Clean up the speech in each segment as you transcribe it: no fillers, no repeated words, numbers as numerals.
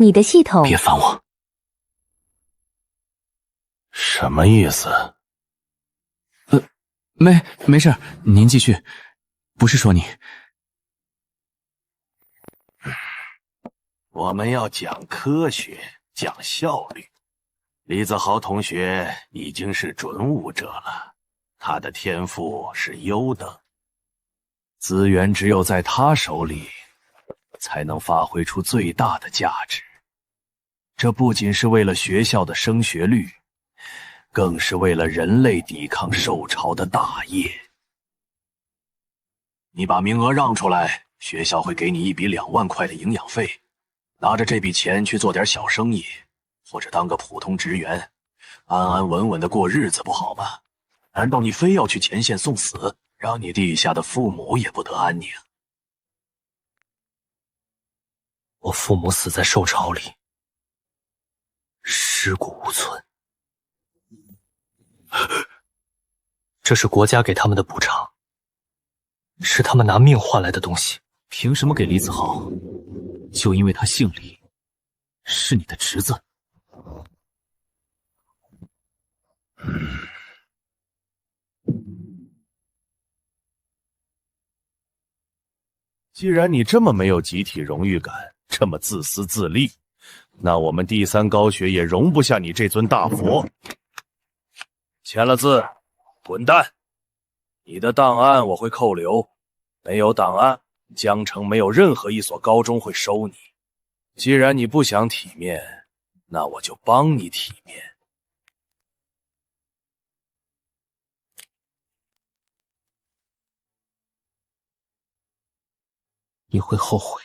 你的系统。别烦我。什么意思？没事，您继续。不是说你。我们要讲科学，讲效率。李子豪同学已经是准武者了，他的天赋是优等，资源只有在他手里，才能发挥出最大的价值。这不仅是为了学校的升学率，更是为了人类抵抗受潮的大业。你把名额让出来，学校会给你一笔2万块的营养费，拿着这笔钱去做点小生意，或者当个普通职员，安安稳稳的过日子不好吗？难道你非要去前线送死，让你地下的父母也不得安宁？我父母死在受潮里，尸骨无存。这是国家给他们的补偿，是他们拿命换来的东西。凭什么给李子豪？就因为他姓李，是你的侄子。既然你这么没有集体荣誉感，这么自私自利，那我们第3高学也容不下你这尊大佛。签了字，滚蛋！你的档案我会扣留，没有档案，江城没有任何一所高中会收你。既然你不想体面，那我就帮你体面。你会后悔。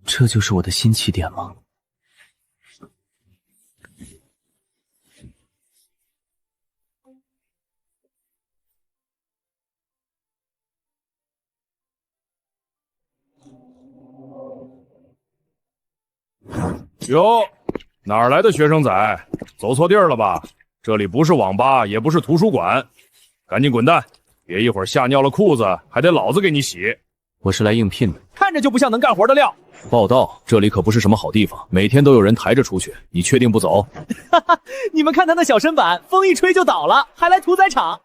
这就是我的新起点吗？哟，哪儿来的学生仔？走错地儿了吧？这里不是网吧，也不是图书馆，赶紧滚蛋！别一会儿吓尿了裤子，还得老子给你洗。我是来应聘的。看着就不像能干活的料。报道，这里可不是什么好地方，每天都有人抬着出去。你确定不走？哈哈，你们看他那小身板，风一吹就倒了，还来屠宰场？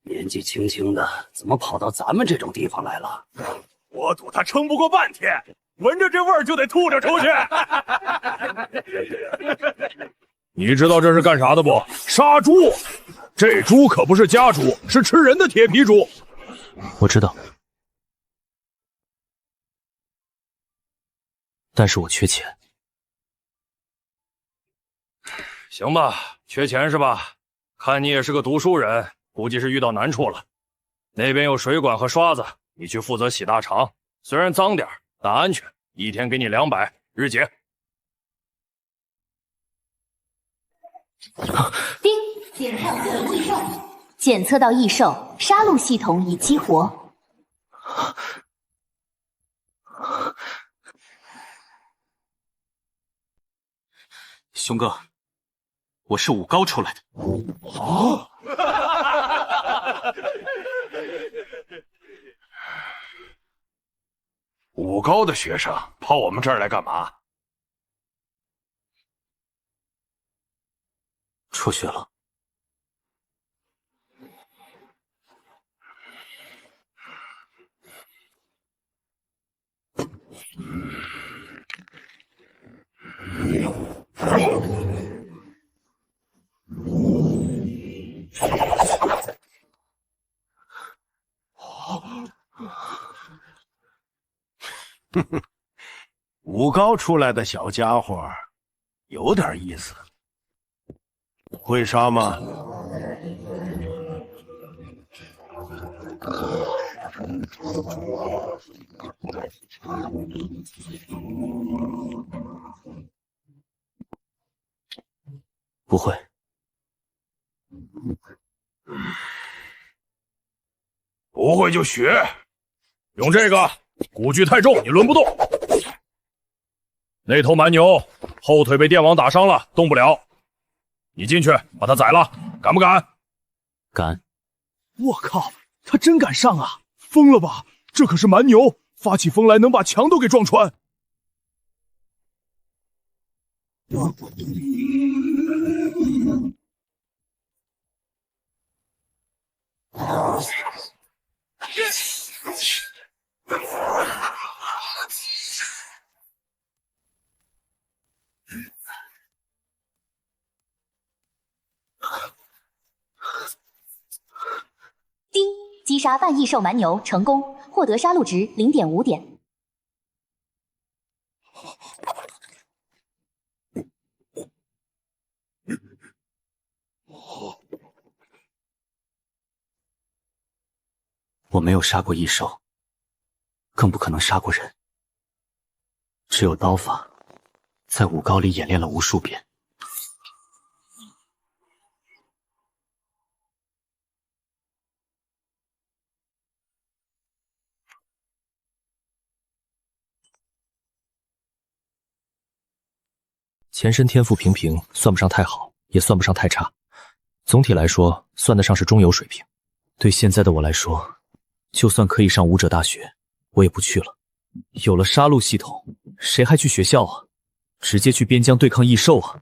年纪轻轻的，怎么跑到咱们这种地方来了？我赌他撑不过半天，闻着这味儿就得吐着出去。你知道这是干啥的不？杀猪！这猪可不是家猪，是吃人的铁皮猪。我知道，但是我缺钱。行吧，缺钱是吧？看你也是个读书人，估计是遇到难处了。那边有水管和刷子，你去负责洗大肠，虽然脏点但安全，一天给你200，日结。丁，检测到异兽，杀戮系统已激活。熊哥，我是5高出来的。哦，5高的学生跑我们这儿来干嘛？辍学了。5高出来的小家伙，有点意思。会杀吗？不会。不会就学，用这个。蛊具太重，你抡不动。那头蛮牛后腿被电网打伤了，动不了。你进去把它宰了，敢不敢？敢。我靠，他真敢上啊！疯了吧？这可是蛮牛，发起疯来能把墙都给撞穿。丁，击杀半异兽蛮牛成功，获得杀戮值0.5点。我没有杀过异兽，更不可能杀过人，只有刀法，在武高里演练了无数遍。前身天赋平平，算不上太好，也算不上太差，总体来说算得上是中游水平。对现在的我来说，就算可以上武者大学，我也不去了。有了杀戮系统，谁还去学校啊？直接去边疆对抗异兽啊！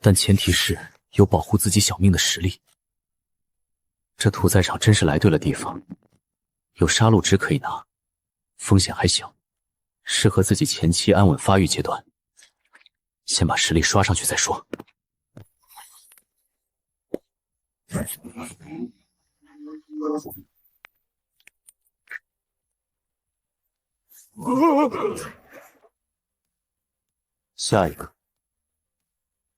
但前提是有保护自己小命的实力。这屠宰场真是来对了地方，有杀戮值可以拿，风险还小，适合自己前期安稳发育阶段。先把实力刷上去再说。下一个，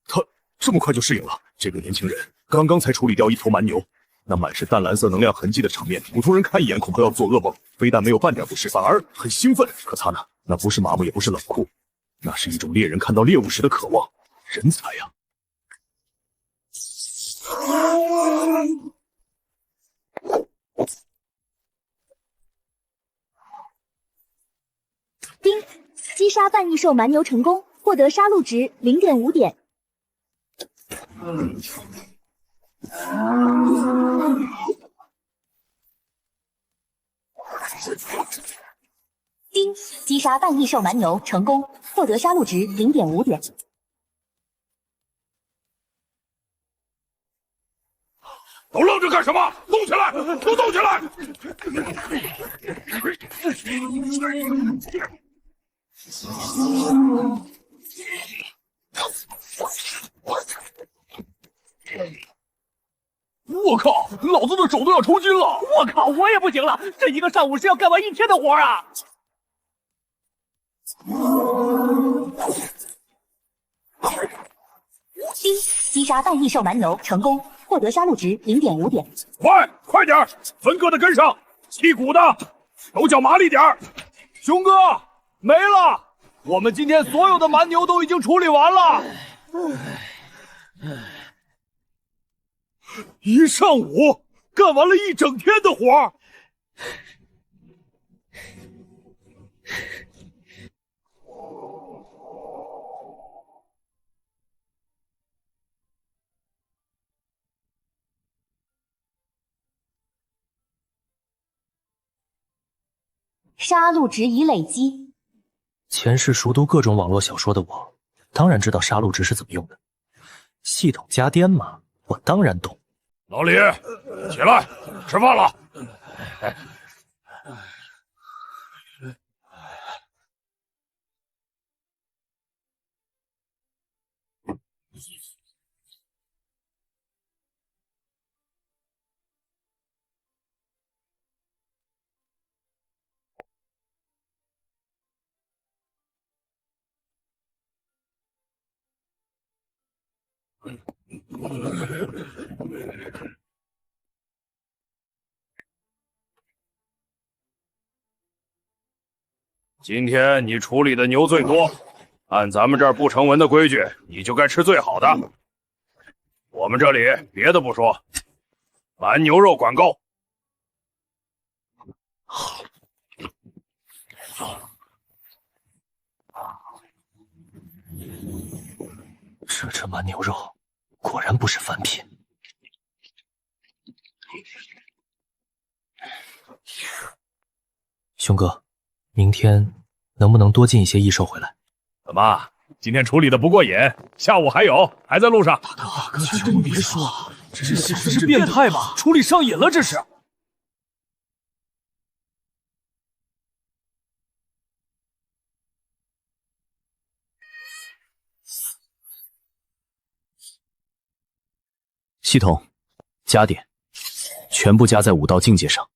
他这么快就适应了？这个年轻人刚刚才处理掉一头蛮牛，那满是淡蓝色能量痕迹的场面，普通人看一眼恐怕要做噩梦。非但没有半点不适，反而很兴奋。可他呢？那不是麻木，也不是冷酷，那是一种猎人看到猎物时的渴望。人才呀！丁，击杀半异兽蛮牛成功，获得杀戮值0.5点。丁，击杀半异兽蛮牛成功，获得杀戮值0.5点。都愣着干什么？动起来！都动起来！我靠，老子的手都要抽筋了！我靠，我也不行了，这一个上午是要干完1天的活啊！丁，击杀半异兽蛮牛成功，获得杀戮值0.5点。快点，分割的跟上，剔骨的手脚麻利点。熊哥，没了！我们今天所有的蛮牛都已经处理完了。一上午干完了1整天的活。杀戮值已累积。前世熟读各种网络小说的我，当然知道杀戮值是怎么用的。系统加颠嘛，我当然懂。老李，起来，吃饭了。今天你处理的牛最多，按咱们这儿不成文的规矩，你就该吃最好的。我们这里别的不说，蛮牛肉管够。这蛮牛肉果然不是凡品。兄哥，明天能不能多进一些异兽回来？怎么，今天处理的不过瘾？下午还有，还在路上。大哥，真别说，这是变态吧？处理上瘾了，这是。系统，加点，全部加在武道境界上。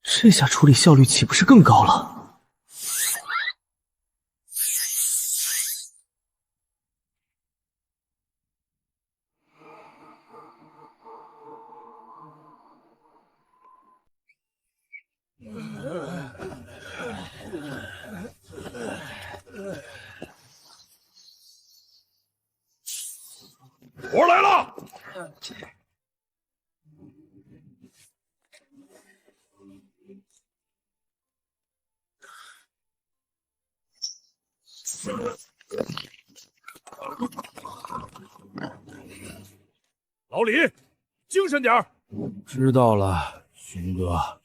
这下处理效率岂不是更高了？活来了！老李，精神点儿！知道了，熊哥。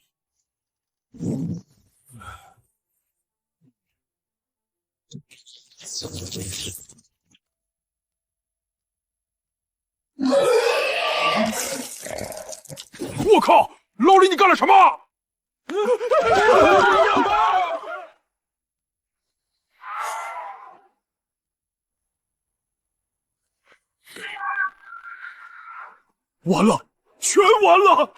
我靠，老李，你干了什么？完了，全完了！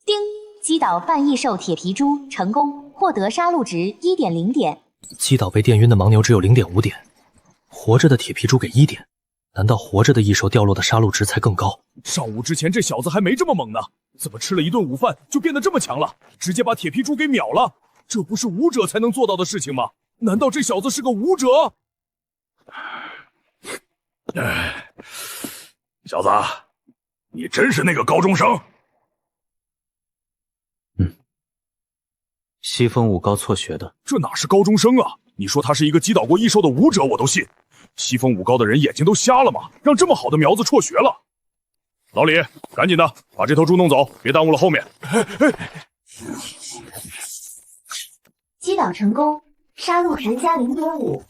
丁，击倒半异兽铁皮猪成功，获得杀戮值1.0点。击倒被电晕的牦牛只有0.5点，活着的铁皮猪给1点。难道活着的异兽掉落的杀戮值才更高？上午之前这小子还没这么猛呢，怎么吃了一顿午饭就变得这么强了？直接把铁皮猪给秒了，这不是武者才能做到的事情吗？难道这小子是个武者？小子，你真是那个高中生？西风武高辍学的，这哪是高中生啊？你说他是一个击倒过异兽的武者，我都信。西风武高的人眼睛都瞎了吗？让这么好的苗子辍学了。老李，赶紧的把这头猪弄走，别耽误了后面。击倒成功，杀戮值加0.5。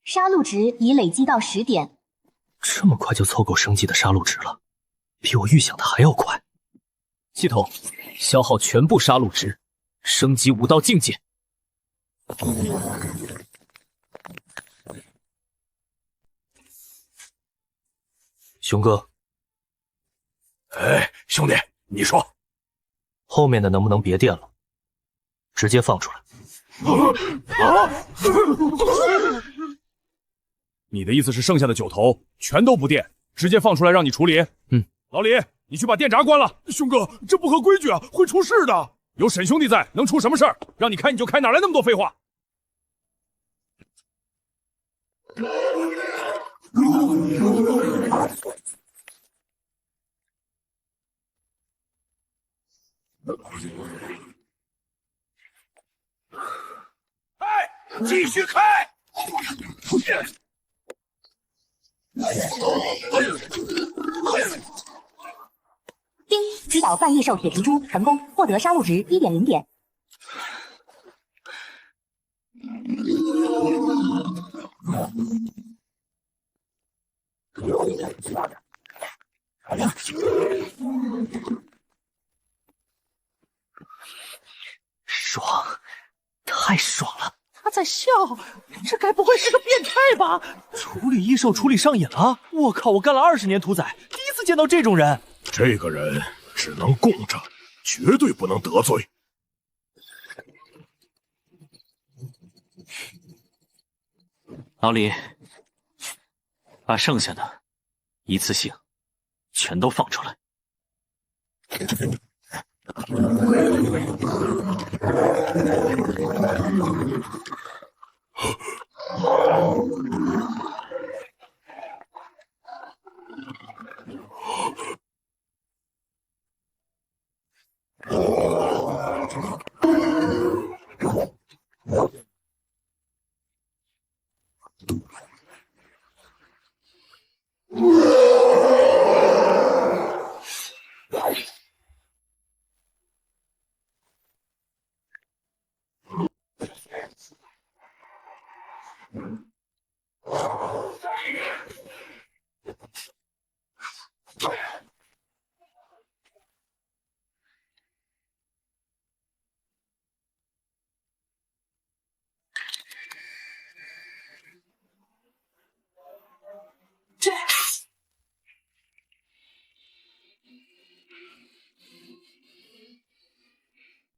杀戮值已累积到10点。这么快就凑够升级的杀戮值了，比我预想的还要快。系统，消耗全部杀戮值，升级武道境界。熊哥，哎，兄弟，你说后面的能不能别垫了，直接放出来？你的意思是剩下的9头全都不电，直接放出来让你处理？老李，你去把电闸关了。兄哥，这不合规矩啊，会出事的。有沈兄弟在，能出什么事儿？让你开你就开，哪来那么多废话？开，继续开！丁，击倒半异兽铁皮猪成功，获得杀戮值1.0点。爽，太爽了！他在笑，这该不会是个变态吧？处理异兽处理上瘾了！我靠，我干了20年屠宰，第一次见到这种人。这个人只能供着，绝对不能得罪。老李，把剩下的一次性全都放出来。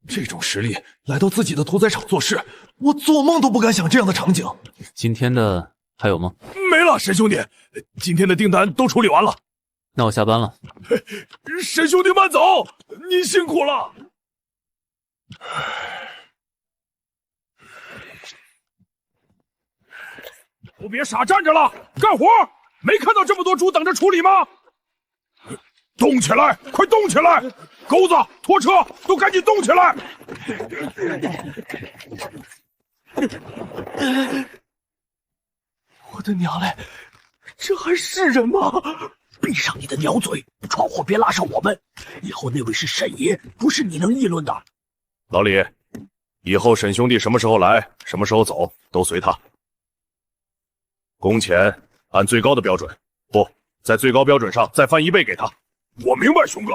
这种实力来到自己的屠宰场做事，我做梦都不敢想这样的场景。今天的还有吗？没了，沈兄弟，今天的订单都处理完了。那我下班了。沈兄弟慢走，您辛苦了。都别傻站着了，干活！没看到这么多猪等着处理吗？动起来，快动起来！钩子、拖车都赶紧动起来！我的娘嘞，这还是人吗？闭上你的鸟嘴，闯祸别拉上我们。以后那位是沈爷，不是你能议论的。老李，以后沈兄弟什么时候来，什么时候走，都随他。工钱按最高的标准，不在最高标准上再翻1倍给他。我明白，熊哥。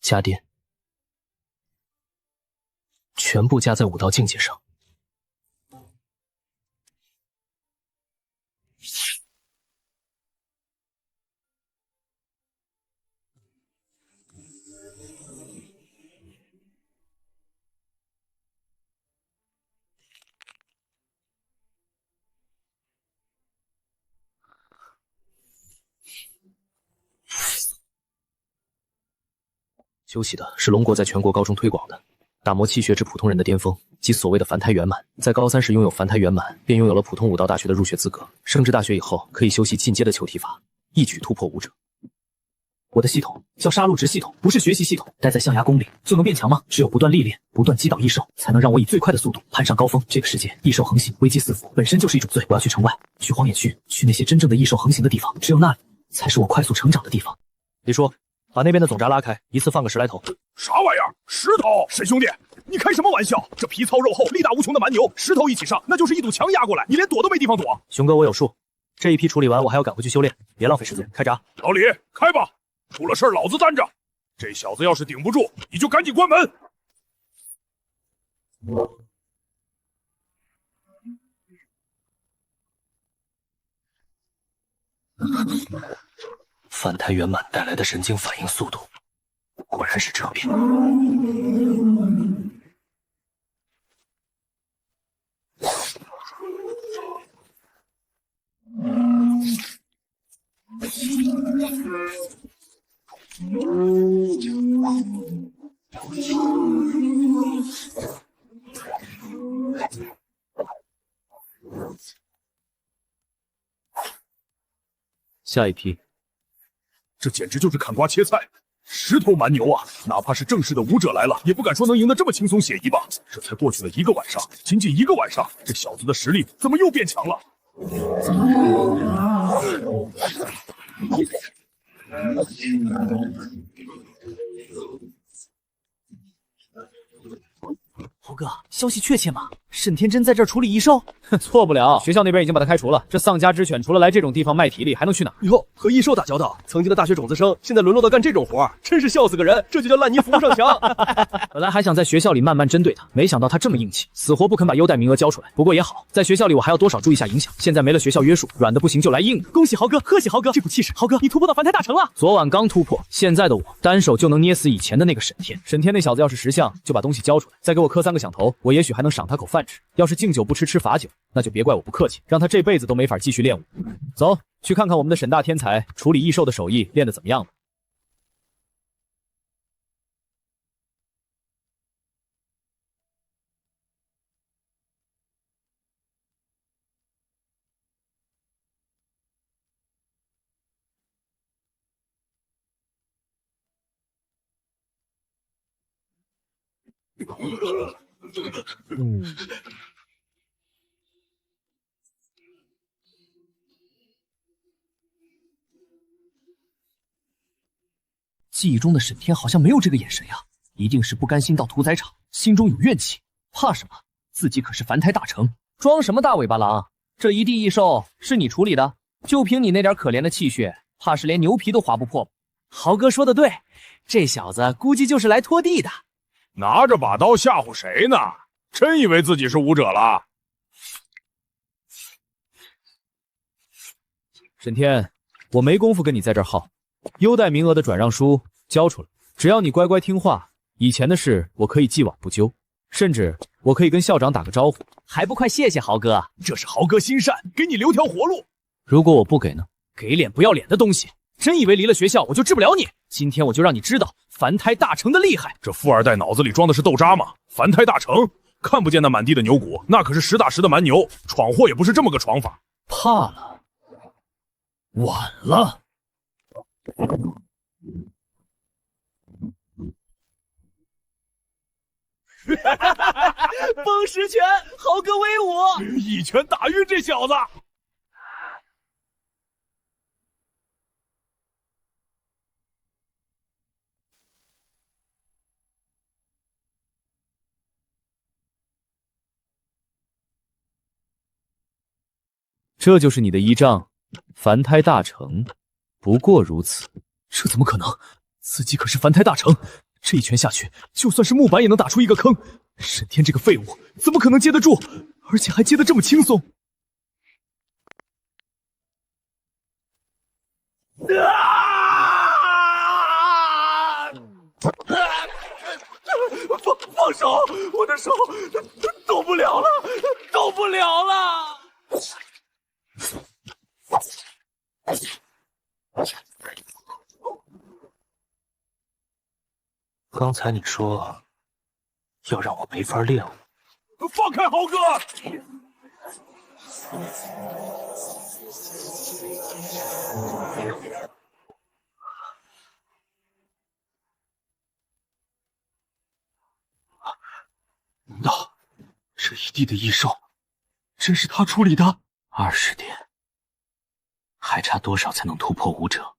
加电，全部加在5道境界上。修习的是龙国在全国高中推广的打磨气血至普通人的巅峰，即所谓的凡胎圆满。在高3时拥有凡胎圆满，便拥有了普通武道大学的入学资格。升至大学以后，可以修习进阶的球体法，一举突破武者。我的系统叫杀戮值系统，不是学习系统。待在象牙宫里就能变强吗？只有不断历练，不断击倒异兽，才能让我以最快的速度攀上高峰。这个世界异兽横行，危机四伏，本身就是一种罪。我要去城外，去荒野区，去那些真正的异兽横行的地方，只有那里才是我快速成长的地方。李叔，把那边的总闸拉开，一次放个10来头。啥玩意儿？石头？沈兄弟，你开什么玩笑？这皮糙肉厚、力大无穷的蛮牛，石头一起上，那就是一堵墙压过来，你连躲都没地方躲。熊哥，我有数。这一批处理完，我还要赶回去修炼，别浪费时间。开闸。老李，开吧！出了事儿老子担着。这小子要是顶不住，你就赶紧关门。凡胎圆满带来的神经反应速度，果然是这边。下一批。这简直就是砍瓜切菜，10头蛮牛啊！哪怕是正式的武者来了，也不敢说能赢得这么轻松写意吧？这才过去了1个晚上，仅仅1个晚上，这小子的实力怎么又变强了？猴哥，消息确切吗？沈天真在这儿处理异兽？错不了，学校那边已经把他开除了。这丧家之犬除了来这种地方卖体力，还能去哪？以后和异兽打交道，曾经的大学种子生，现在沦落到干这种活，真是笑死个人。这就叫烂泥扶不上墙。本来还想在学校里慢慢针对他，没想到他这么硬气，死活不肯把优待名额交出来。不过也好，在学校里我还要多少注意下影响。现在没了学校约束，软的不行就来硬的。恭喜豪哥，贺喜豪哥，这股气势，豪哥你突破到凡胎大成了。昨晚刚突破，现在的我单手就能捏死以前的那个沈天。沈天那小子要是识相，就把东西交出来，再给我磕3个响头，我也许还能赏他口饭吃。要是敬酒不吃吃罚酒，那就别怪我不客气，让他这辈子都没法继续练武。走，去看看我们的沈大天才处理异兽的手艺练得怎么样了。记忆中的沈天好像没有这个眼神呀，一定是不甘心到屠宰场，心中有怨气。怕什么？自己可是凡胎大成。装什么大尾巴狼？这一地异兽是你处理的？就凭你那点可怜的气血，怕是连牛皮都划不破。豪哥说的对，这小子估计就是来拖地的。拿着把刀吓唬谁呢？真以为自己是武者了？沈天，我没工夫跟你在这儿耗。优待名额的转让书交出来，只要你乖乖听话，以前的事我可以既往不咎，甚至我可以跟校长打个招呼。还不快谢谢豪哥？这是豪哥心善，给你留条活路。如果我不给呢？给脸不要脸的东西！真以为离了学校我就治不了你？今天我就让你知道凡胎大成的厉害！这富二代脑子里装的是豆渣吗？凡胎大成，看不见那满地的牛骨，那可是实打实的蛮牛，闯祸也不是这么个闯法。怕了，晚了。风石拳，豪哥威武！一拳打晕这小子。这就是你的依仗，凡胎大成，不过如此。这怎么可能？自己可是凡胎大成，这一拳下去，就算是木板也能打出一个坑。沈天这个废物，怎么可能接得住？而且还接得这么轻松。放手！我的手动不了了，动不了了！刚才你说要让我没法练武，放开豪哥！难道这一地的异兽真是他处理的？20点，还差多少才能突破武者？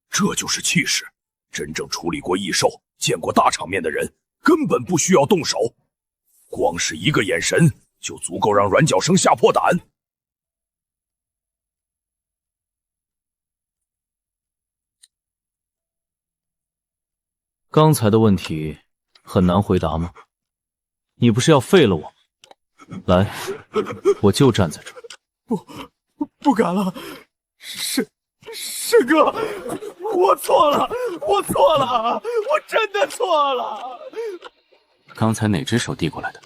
这就是气势。真正处理过异兽、见过大场面的人，根本不需要动手，光是一个眼神就足够让软脚生吓破胆。刚才的问题很难回答吗？你不是要废了我吗？来，我就站在这儿。不敢了，沈哥，我错了，我错了，我真的错了。刚才哪只手递过来的？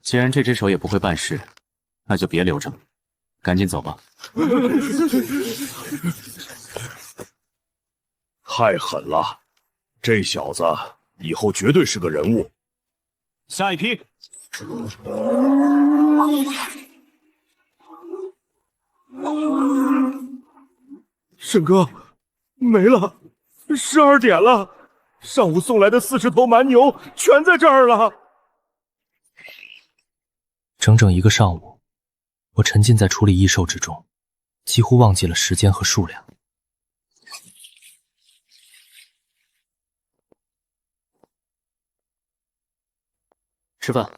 既然这只手也不会办事，那就别留着了，赶紧走吧。太狠了，这小子以后绝对是个人物。下一批。沈哥，没了，12点了，上午送来的40头蛮牛全在这儿了。整整1个上午，我沉浸在处理异兽之中，几乎忘记了时间和数量。吃饭。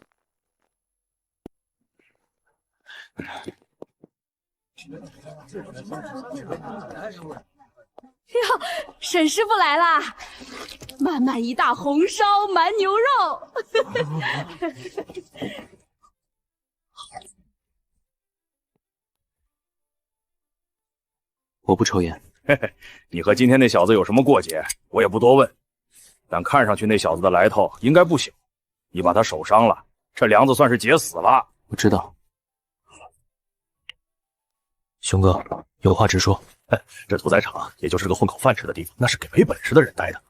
哟，沈师傅来啦！满满一大红烧蛮牛肉。我不抽烟。嘿嘿，你和今天那小子有什么过节？我也不多问，但看上去那小子的来头应该不小。你把他手伤了，这梁子算是结死了。我知道。熊哥，有话直说。这屠宰场也就是个混口饭吃的地方，那是给没本事的人待的。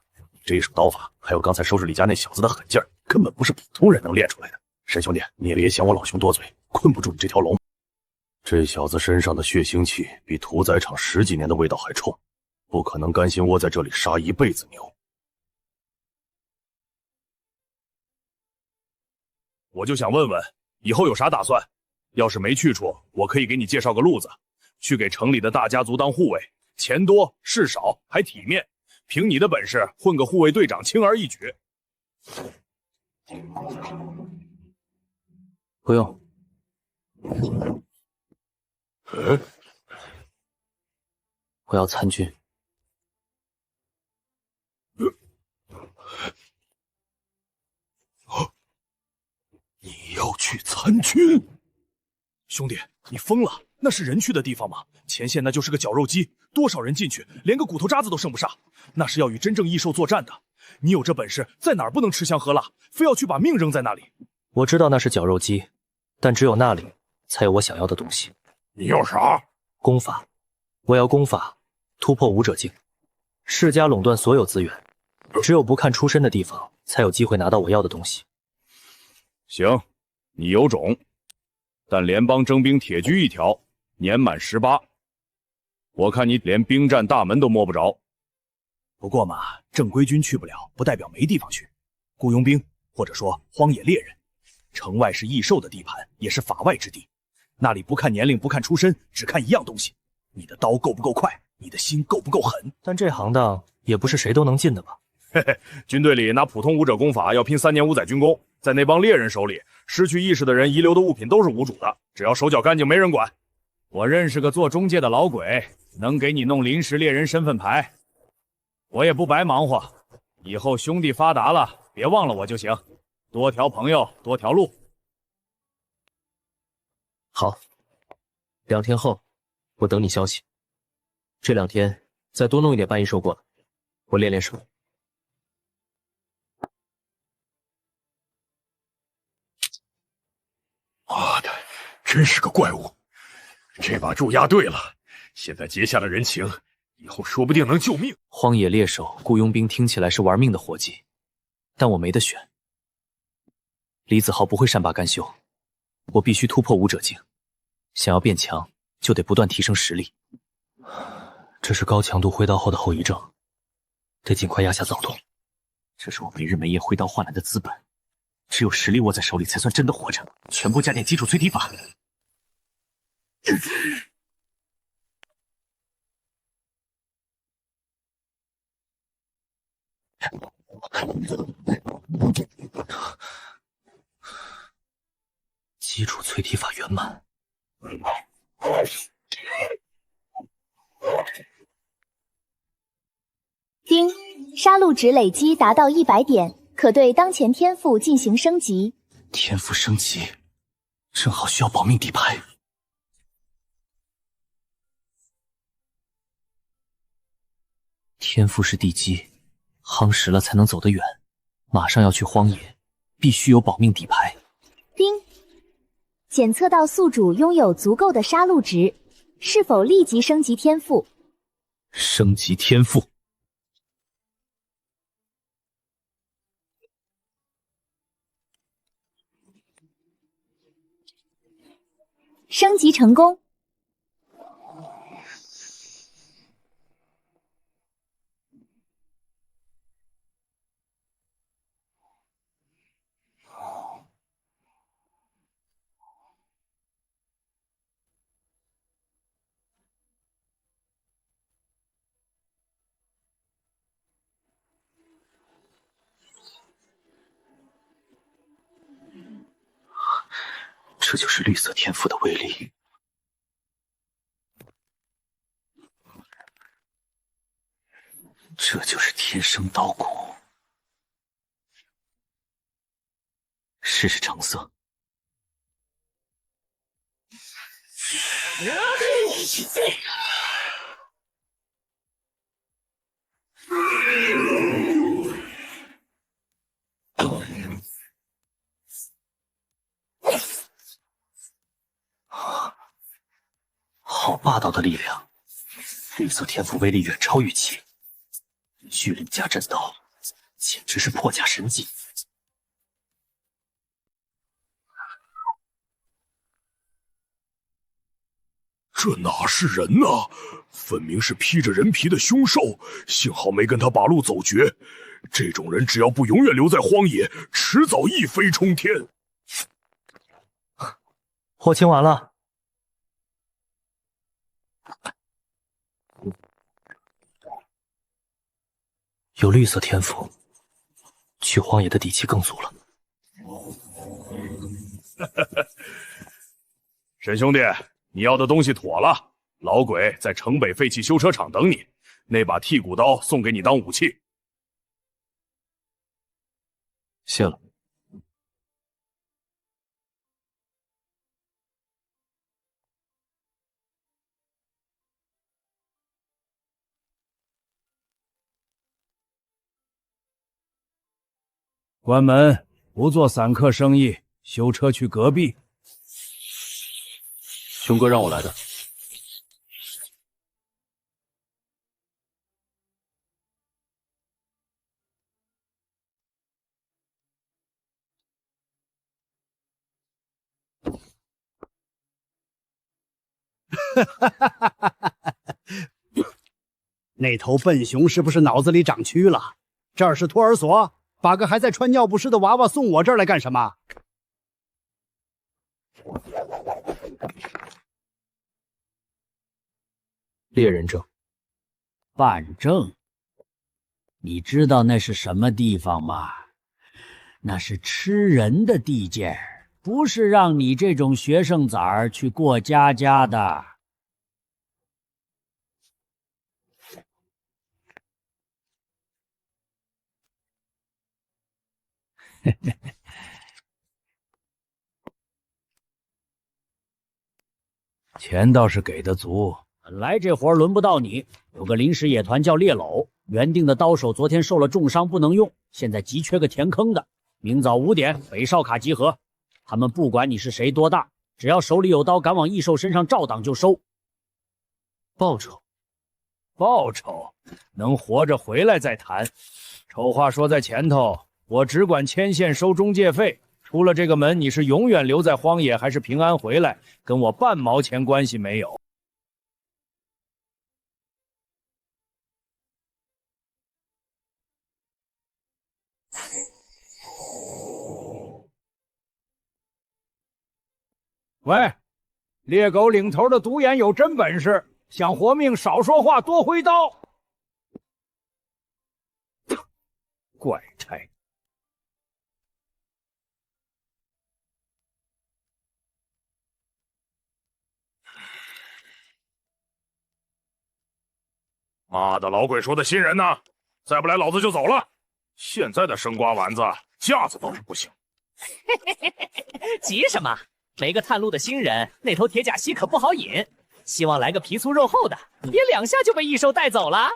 这一手刀法，还有刚才收拾李家那小子的狠劲儿，根本不是普通人能练出来的。沈兄弟，你也别嫌我老熊多嘴，困不住你这条龙。这小子身上的血腥气比屠宰场10几年的味道还冲，不可能甘心窝在这里杀一辈子牛。我就想问问，以后有啥打算？要是没去处，我可以给你介绍个路子，去给城里的大家族当护卫，钱多事少还体面，凭你的本事混个护卫队长轻而易举。不用。我要参军。你要去参军？兄弟，你疯了？那是人去的地方吗？前线那就是个绞肉机，多少人进去，连个骨头渣子都剩不下。那是要与真正异兽作战的。你有这本事，在哪儿不能吃香喝辣，非要去把命扔在那里？我知道那是绞肉机，但只有那里才有我想要的东西。你要啥？功法，我要功法，突破武者境。世家垄断所有资源，只有不看出身的地方，才有机会拿到我要的东西。行，你有种，但联邦征兵铁拘一条，年满18。我看你连兵站大门都摸不着。不过嘛，正规军去不了，不代表没地方去。雇佣兵，或者说荒野猎人，城外是异兽的地盘，也是法外之地。那里不看年龄，不看出身，只看一样东西：你的刀够不够快，你的心够不够狠。但这行当也不是谁都能进的吧？嘿嘿，军队里拿普通武者功法要拼3年5载军功，在那帮猎人手里，失去意识的人遗留的物品都是无主的，只要手脚干净，没人管。我认识个做中介的老鬼，能给你弄临时猎人身份牌。我也不白忙活，以后兄弟发达了，别忘了我就行。多条朋友，多条路。好，2天后我等你消息。这2天再多弄一点半异兽过来，我练练手。妈的，真是个怪物！这把注押对了，现在结下了人情，以后说不定能救命。荒野猎手、雇佣兵听起来是玩命的活计，但我没得选。李子豪不会善罢甘休，我必须突破武者境。想要变强，就得不断提升实力。这是高强度挥刀后的后遗症，得尽快压下躁动。这是我没日没夜挥刀换来的资本，只有实力握在手里才算真的活着。全部加点基础淬体法。基础淬体法圆满。丁，杀戮值累积达到100点，可对当前天赋进行升级。天赋升级，正好需要保命底牌。天赋是地基，夯实了才能走得远。马上要去荒野，必须有保命底牌。丁，检测到宿主拥有足够的杀戮值，是否立即升级天赋？升级天赋。升级成功。这就是绿色天赋的威力。这就是天生刀骨。试试橙色。好霸道的力量！绿色天赋威力远超预期，巨灵加震刀，简直是破甲神技。这哪是人啊，分明是披着人皮的凶兽！幸好没跟他把路走绝，这种人只要不永远留在荒野，迟早一飞冲天。货清完了。有绿色天赋，去荒野的底气更足了。沈兄弟，你要的东西妥了，老鬼在城北废弃修车厂等你，那把剔骨刀送给你当武器。谢了。关门，不做散客生意，修车去隔壁。熊哥让我来的。那头笨熊是不是脑子里长蛆了？这儿是托儿所，把个还在穿尿不湿的娃娃送我这儿来干什么？猎人证。办证？你知道那是什么地方吗？那是吃人的地界，不是让你这种学生崽儿去过家家的。钱倒是给的足，本来这活轮不到你，有个临时野团叫猎篓，原定的刀手昨天受了重伤不能用，现在急缺个填坑的。明早5点北哨卡集合，他们不管你是谁多大，只要手里有刀敢往异兽身上照挡就收。报酬？报酬能活着回来再谈。丑话说在前头，我只管牵线收中介费。出了这个门，你是永远留在荒野还是平安回来，跟我半毛钱关系没有。喂，猎狗领头的独眼有真本事，想活命少说话，多挥刀。怪胎！妈的，老鬼说的新人呢？再不来，老子就走了。现在的生瓜丸子架子倒是不行。急什么？没个探路的新人，那头铁甲蜥可不好引。希望来个皮粗肉厚的，别2下就被异兽带走了。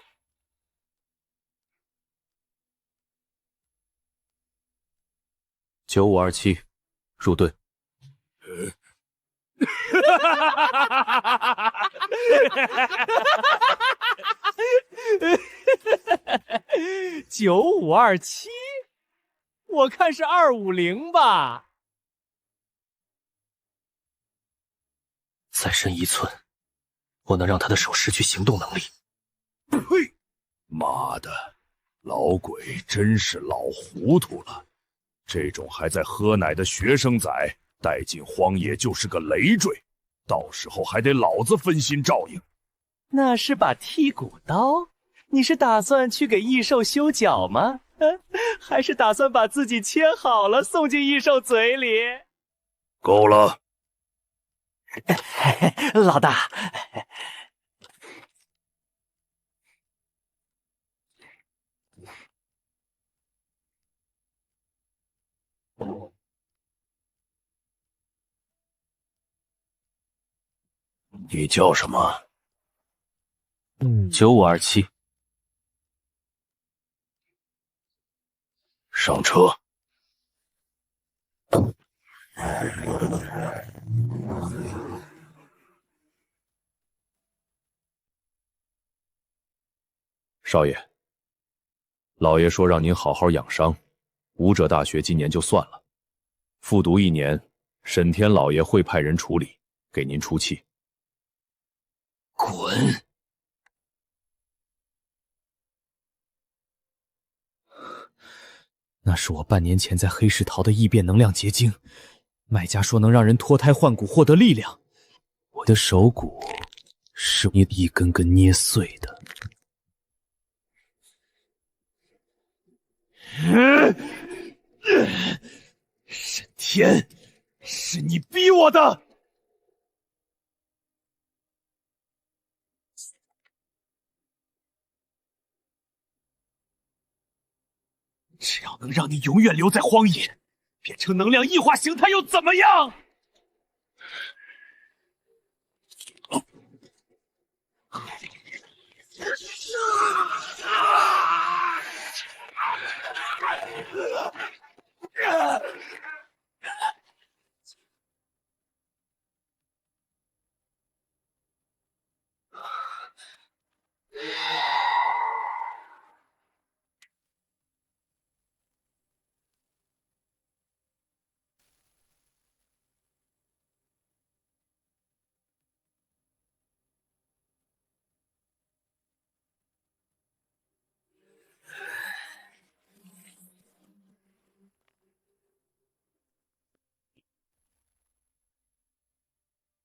9527，入队。9527，我看是250吧。再深1寸，我能让他的手失去行动能力。呸！妈的，老鬼真是老糊涂了。这种还在喝奶的学生仔带进荒野就是个累赘，到时候还得老子分心照应。那是把剔骨刀？你是打算去给异兽修脚吗？还是打算把自己切好了送进异兽嘴里？够了。老大，你叫什么？9527。上车。少爷，老爷说让您好好养伤，武者大学今年就算了，复读1年，沈天老爷会派人处理，给您出气。滚！那是我半年前在黑石淘的异变能量结晶，卖家说能让人脱胎换骨，获得力量。我的手骨是你一根根捏碎的。沈天，是你逼我的！只要能让你永远留在荒野，变成能量异化形态又怎么样？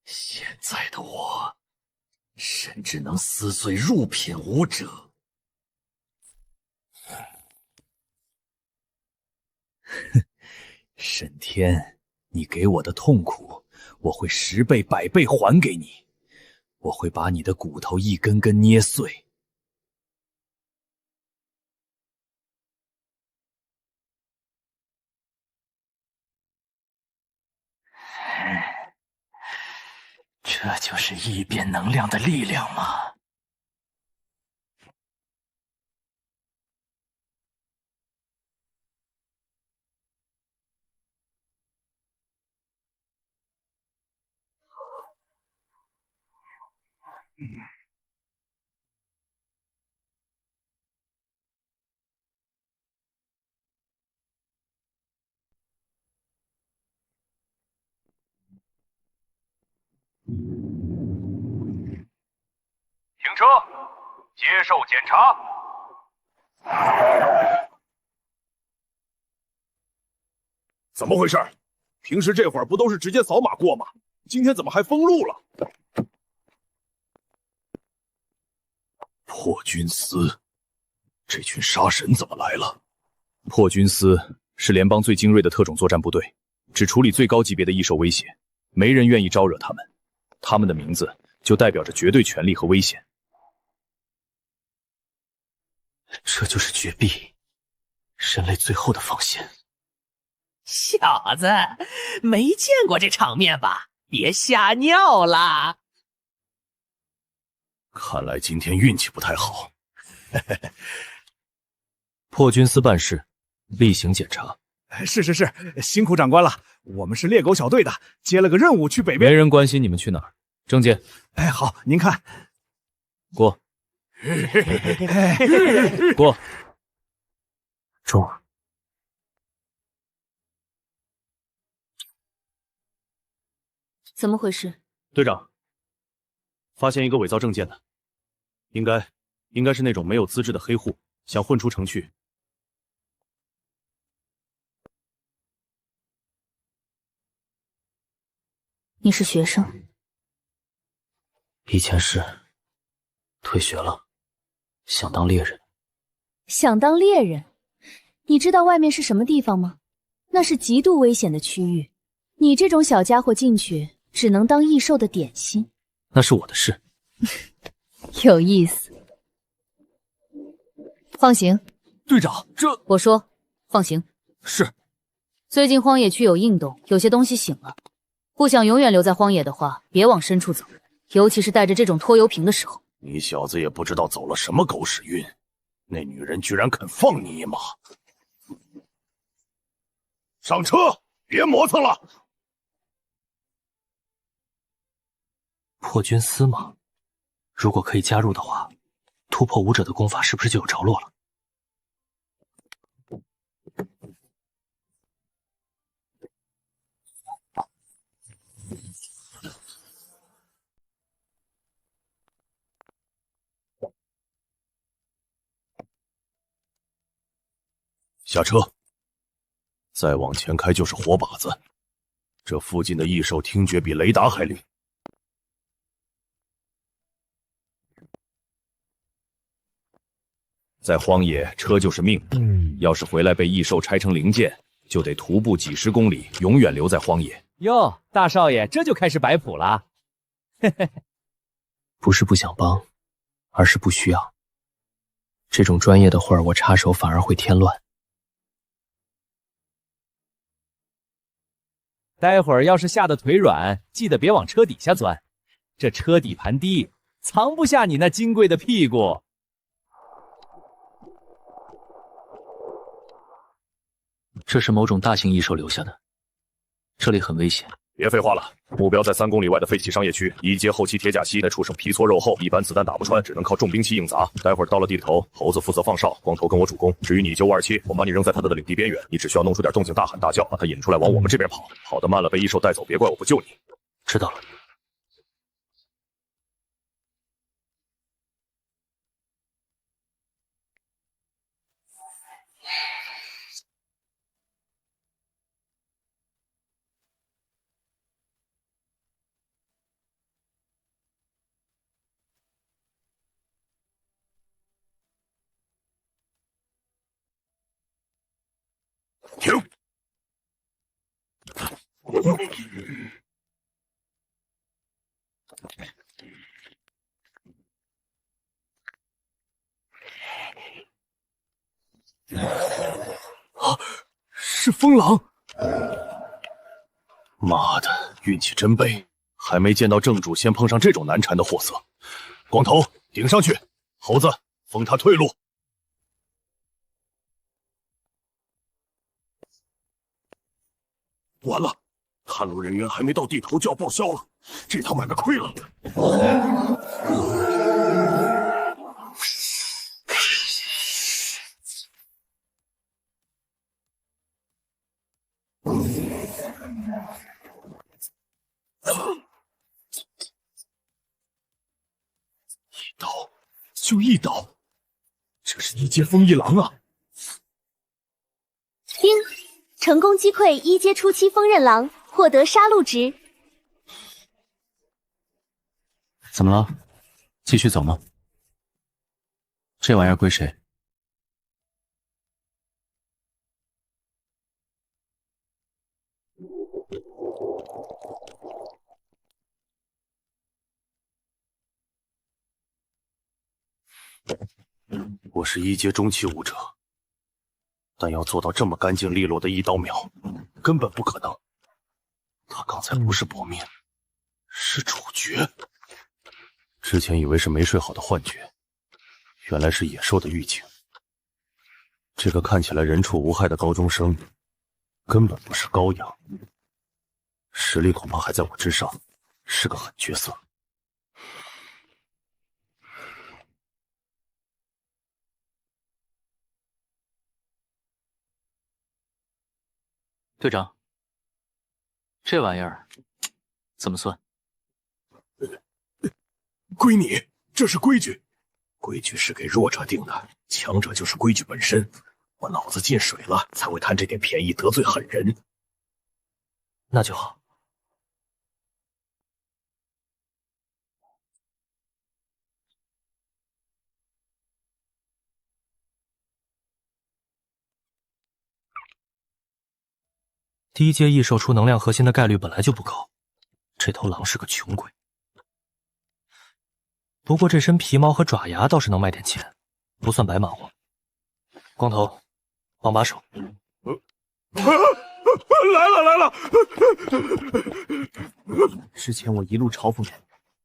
现在的我，甚至能撕碎入品武者。沈天，你给我的痛苦，我会10倍100倍还给你。我会把你的骨头一根根捏碎。这就是异变能量的力量吗？停车，接受检查。怎么回事？平时这会儿不都是直接扫码过吗？今天怎么还封路了？破军司，这群杀神怎么来了？破军司是联邦最精锐的特种作战部队，只处理最高级别的异兽威胁，没人愿意招惹他们。他们的名字就代表着绝对权力和危险。这就是绝壁，人类最后的防线。小子，没见过这场面吧？别吓尿啦！看来今天运气不太好。破军司办事，例行检查。是，辛苦长官了。我们是猎狗小队的，接了个任务去北边。没人关心你们去哪儿。证件。哎，好，您看。过。过。中。怎么回事？队长，发现一个伪造证件的，应该是那种没有资质的黑户，想混出城去。你是学生？以前是，退学了，想当猎人。想当猎人？你知道外面是什么地方吗？那是极度危险的区域，你这种小家伙进去，只能当异兽的点心。那是我的事。有意思。放行。队长，这……我说，放行。是。最近荒野区有异动，有些东西醒了。不想永远留在荒野的话，别往深处走，尤其是带着这种拖油瓶的时候。你小子也不知道走了什么狗屎运，那女人居然肯放你一马！上车，别磨蹭了。破军司吗？如果可以加入的话，突破武者的功法是不是就有着落了？下车，再往前开就是火把子。这附近的异兽听觉比雷达还灵。在荒野，车就是命。要是回来被异兽拆成零件，就得徒步几十公里，永远留在荒野。哟，大少爷，这就开始摆谱了。不是不想帮，而是不需要。这种专业的活儿，我插手反而会添乱。待会儿要是吓得腿软，记得别往车底下钻，这车底盘低，藏不下你那金贵的屁股。这是某种大型异兽留下的，这里很危险。别废话了，目标在3公里外的废弃商业区，一阶后期铁甲系，那畜生皮糙肉厚，一般子弹打不穿，只能靠重兵器硬砸。待会儿到了地头，猴子负责放哨，光头跟我主攻。至于你957，我把你扔在他的领地边缘，你只需要弄出点动静，大喊大叫，把他引出来往我们这边跑。跑得慢了被异兽带走，别怪我不救你。知道了。停！啊，是风狼！妈的，运气真背，还没见到正主，先碰上这种难缠的货色。光头，顶上去！猴子，封他退路。完了，探路人员还没到地头就要报销了，这趟买个亏了。一刀就一刀，这是一阶风一狼啊！丁，成功击溃1阶初期风刃狼，获得杀戮值。怎么了？继续走吗？这玩意儿归谁？我是1阶中期武者，但要做到这么干净利落的一刀秒，根本不可能。他刚才不是薄面，是主角。之前以为是没睡好的幻觉，原来是野兽的预警。这个看起来人畜无害的高中生，根本不是羔羊，实力恐怕还在我之上，是个狠角色。队长，这玩意儿怎么算？归你，这是规矩。规矩是给弱者定的，强者就是规矩本身。我脑子进水了，才会贪这点便宜得罪狠人。那就好。第一阶异兽出能量核心的概率本来就不高，这头狼是个穷鬼。不过这身皮毛和爪牙倒是能卖点钱，不算白忙活。光头，帮把手。来了！之前我一路嘲讽你，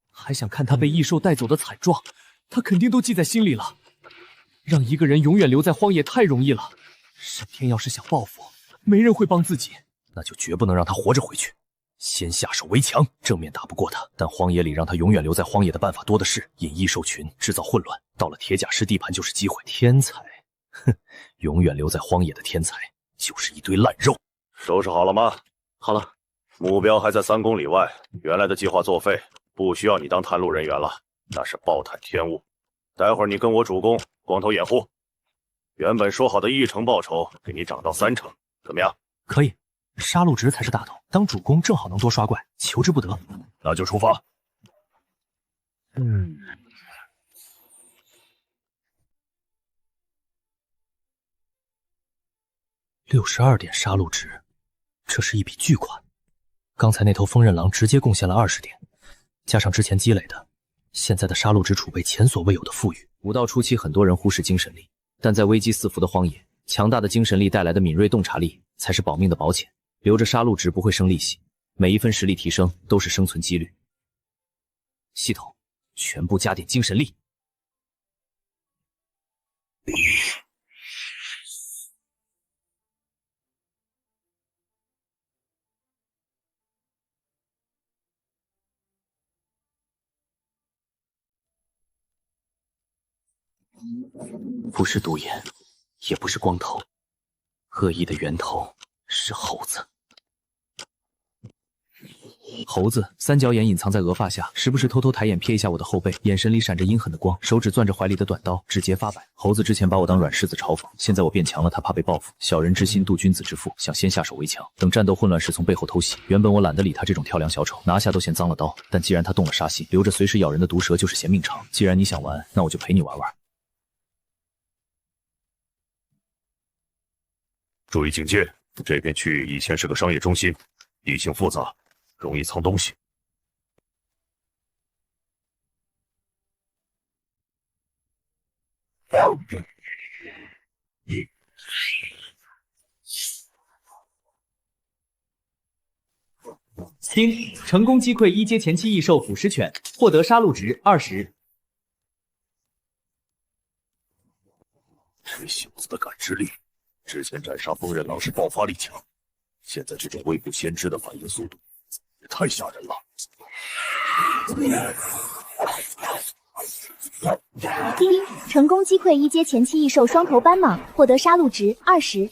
还想看他被异兽带走的惨状，他肯定都记在心里了。让一个人永远留在荒野太容易了，沈天要是想报复，没人会帮自己。那就绝不能让他活着回去，先下手为强。正面打不过他，但荒野里让他永远留在荒野的办法多的是，引异兽群，制造混乱。到了铁甲师地盘就是机会。天才，哼，永远留在荒野的天才就是一堆烂肉。收拾好了吗？好了。目标还在3公里外，原来的计划作废，不需要你当探路人员了，那是暴殄天物。待会儿你跟我主攻，光头掩护。原本说好的1成报酬，给你涨到3成，怎么样？可以。杀戮值才是大头，当主攻正好能多刷怪，求之不得。那就出发。62点杀戮值，这是一笔巨款。刚才那头风刃狼直接贡献了20点，加上之前积累的，现在的杀戮值储备前所未有的富裕。武道初期很多人忽视精神力，但在危机四伏的荒野，强大的精神力带来的敏锐洞察力才是保命的保险。留着杀戮值不会生利息，每一分实力提升都是生存几率。系统，全部加点精神力。不是独眼，也不是光头，恶意的源头是猴子。猴子三角眼隐藏在额发下，时不时偷偷抬眼瞥一下我的后背，眼神里闪着阴狠的光，手指攥着怀里的短刀，指节发白。猴子之前把我当软柿子嘲讽，现在我变强了，他怕被报复。小人之心度君子之腹，想先下手为强，等战斗混乱时从背后偷袭。原本我懒得理他这种跳梁小丑，拿下都嫌脏了刀，但既然他动了杀心，留着随时咬人的毒蛇就是嫌命长。既然你想玩，那我就陪你玩玩。注意警戒，这片区域以前是个商业中心，地形复杂，容易藏东西。星成功击溃1阶前期异兽腐蚀犬，获得杀戮值20。这小子的感知力，之前斩杀风刃狼是爆发力强，现在这种微不先知的反应速度，也太吓人了。丁成功击溃1阶前期异兽双头斑蟒，获得杀戮值20。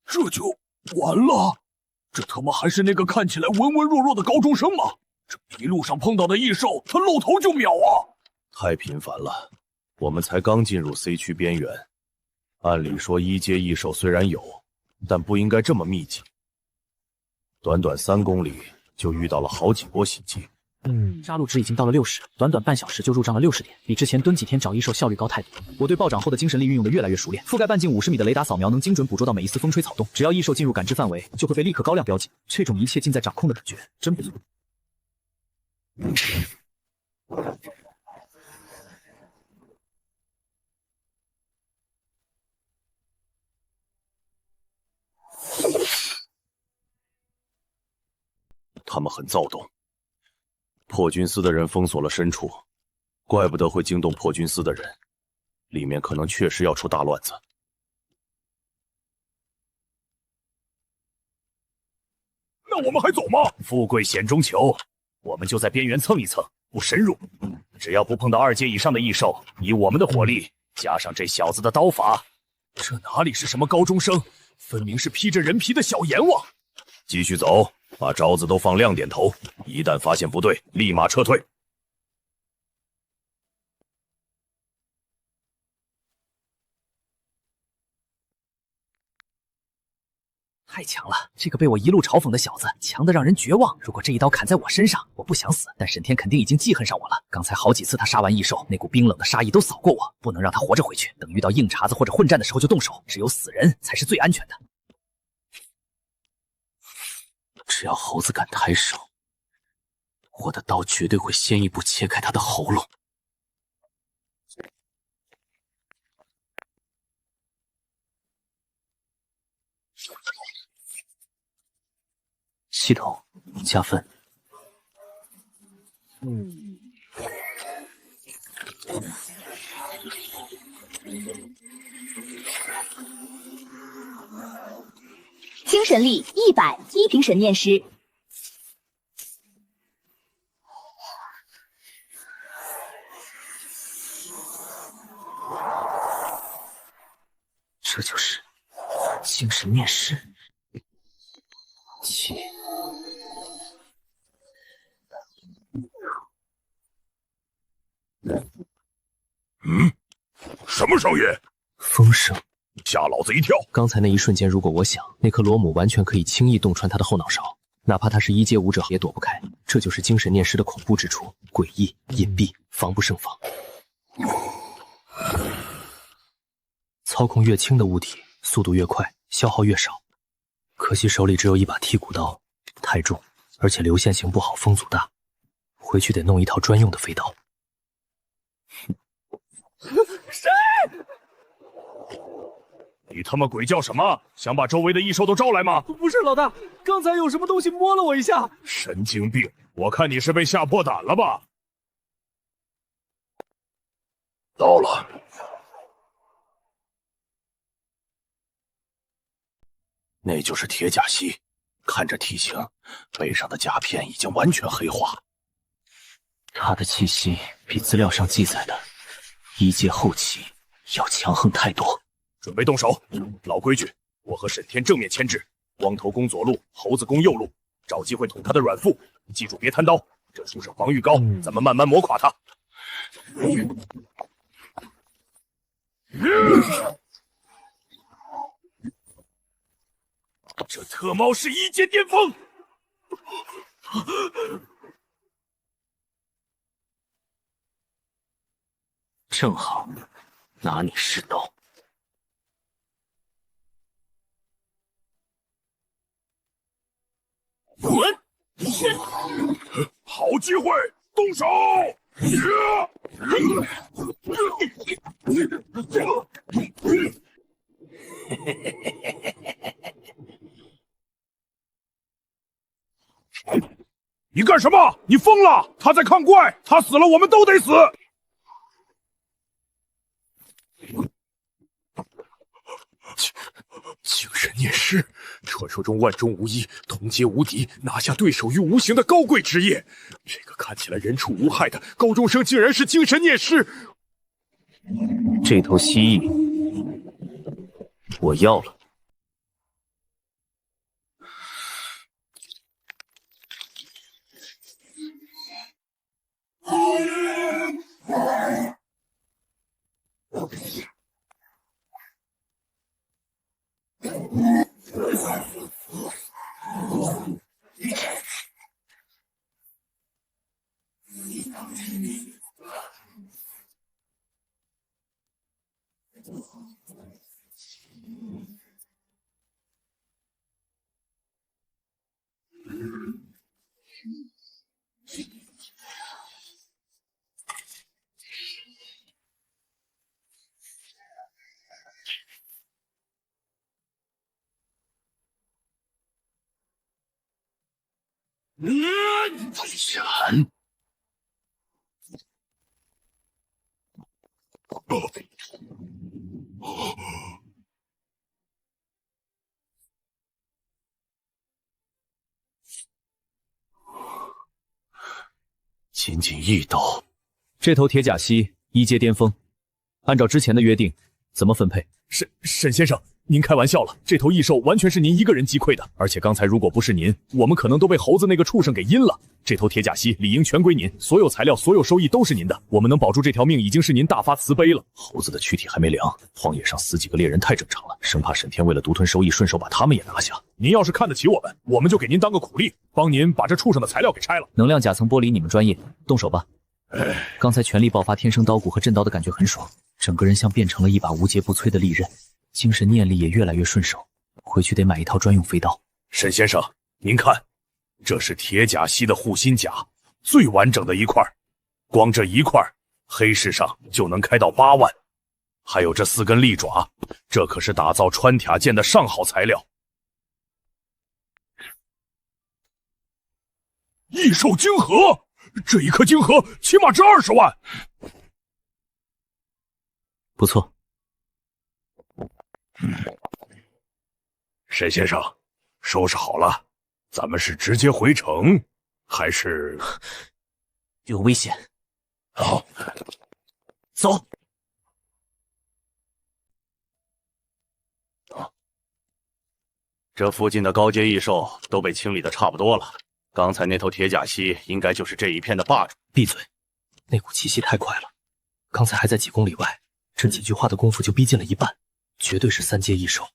这就完了？这他妈还是那个看起来文文弱弱的高中生吗？这一路上碰到的异兽，他露头就秒啊！太频繁了，我们才刚进入 C 区边缘，按理说1阶异兽虽然有，但不应该这么密集。短短3公里就遇到了好几波袭击。杀戮值已经到了60，短短半小时就入账了60点，比之前蹲几天找异兽效率高太多。我对暴涨后的精神力运用的越来越熟练，覆盖半径50米的雷达扫描能精准捕捉到每一丝风吹草动，只要异兽进入感知范围，就会被立刻高亮标记。这种一切尽在掌控的感觉，真不错。他们很躁动，破军司的人封锁了深处，怪不得会惊动破军司的人，里面可能确实要出大乱子。那我们还走吗？富贵险中求，我们就在边缘蹭一蹭，不深入。只要不碰到2阶以上的异兽，以我们的火力，加上这小子的刀法，这哪里是什么高中生，分明是披着人皮的小阎王。继续走，把招子都放亮点头，一旦发现不对，立马撤退。太强了！这个被我一路嘲讽的小子，强得让人绝望。如果这一刀砍在我身上，我不想死，但沈天肯定已经记恨上我了。刚才好几次他杀完异兽，那股冰冷的杀意都扫过我，不能让他活着回去。等遇到硬茬子或者混战的时候就动手，只有死人才是最安全的。只要猴子敢抬手，我的刀绝对会先一步切开他的喉咙。系统加分。精神力100，一品神念师。这就是精神面试。什么声音？风声，吓老子一跳！刚才那一瞬间，如果我想，那颗罗姆完全可以轻易洞穿他的后脑勺，哪怕他是1阶武者也躲不开。这就是精神念师的恐怖之处，诡异、隐蔽，防不胜防。操控越轻的物体，速度越快，消耗越少。可惜手里只有一把剔骨刀，太重，而且流线型不好，风阻大。回去得弄一套专用的飞刀。谁？你他妈鬼叫什么？想把周围的异兽都招来吗？不是老大，刚才有什么东西摸了我一下。神经病！我看你是被吓破胆了吧？到了。那就是铁甲蜥，看这体型，背上的甲片已经完全黑化。他的气息比资料上记载的1阶后期要强横太多。准备动手！老规矩，我和沈天正面牵制，光头攻左路，猴子攻右路，找机会捅他的软腹。记住别贪刀，这树上防御高，咱们慢慢磨垮他。这特猫是1阶巅峰！正好拿你试刀。滚！好机会，动手！你干什么？你疯了！他在抗怪，他死了，我们都得死。精神念师，传说中万中无一，同阶无敌，拿下对手于无形的高贵职业。这个看起来人畜无害的高中生，竟然是精神念师。这头蜥蜴，我要了。闪！仅仅一刀。这头铁甲蜥一阶巅峰，按照之前的约定，怎么分配？沈先生，您开玩笑了，这头异兽完全是您一个人击溃的，而且刚才如果不是您，我们可能都被猴子那个畜生给阴了。这头铁甲蜥理应全归您，所有材料、所有收益都是您的，我们能保住这条命已经是您大发慈悲了。猴子的躯体还没凉，荒野上死几个猎人太正常了，生怕沈天为了独吞收益，顺手把他们也拿下。您要是看得起我们，我们就给您当个苦力，帮您把这畜生的材料给拆了。能量夹层剥离你们专业，动手吧。刚才全力爆发天生刀骨和震刀的感觉很爽，整个人像变成了一把无坚不摧的利刃，精神念力也越来越顺手。回去得买一套专用飞刀。沈先生，您看，这是铁甲蜥的护心甲，最完整的一块，光这一块，黑市上就能开到8万。还有这4根利爪，这可是打造穿甲剑的上好材料。异兽晶核，这一颗晶核起码值20万。不错。沈先生，收拾好了，咱们是直接回城，还是有危险？好，走。这附近的高阶异兽都被清理的差不多了，刚才那头铁甲蜥应该就是这一片的霸主。闭嘴！那股气息太快了，刚才还在几公里外，这几句话的功夫就逼近了一半，绝对是3阶异兽。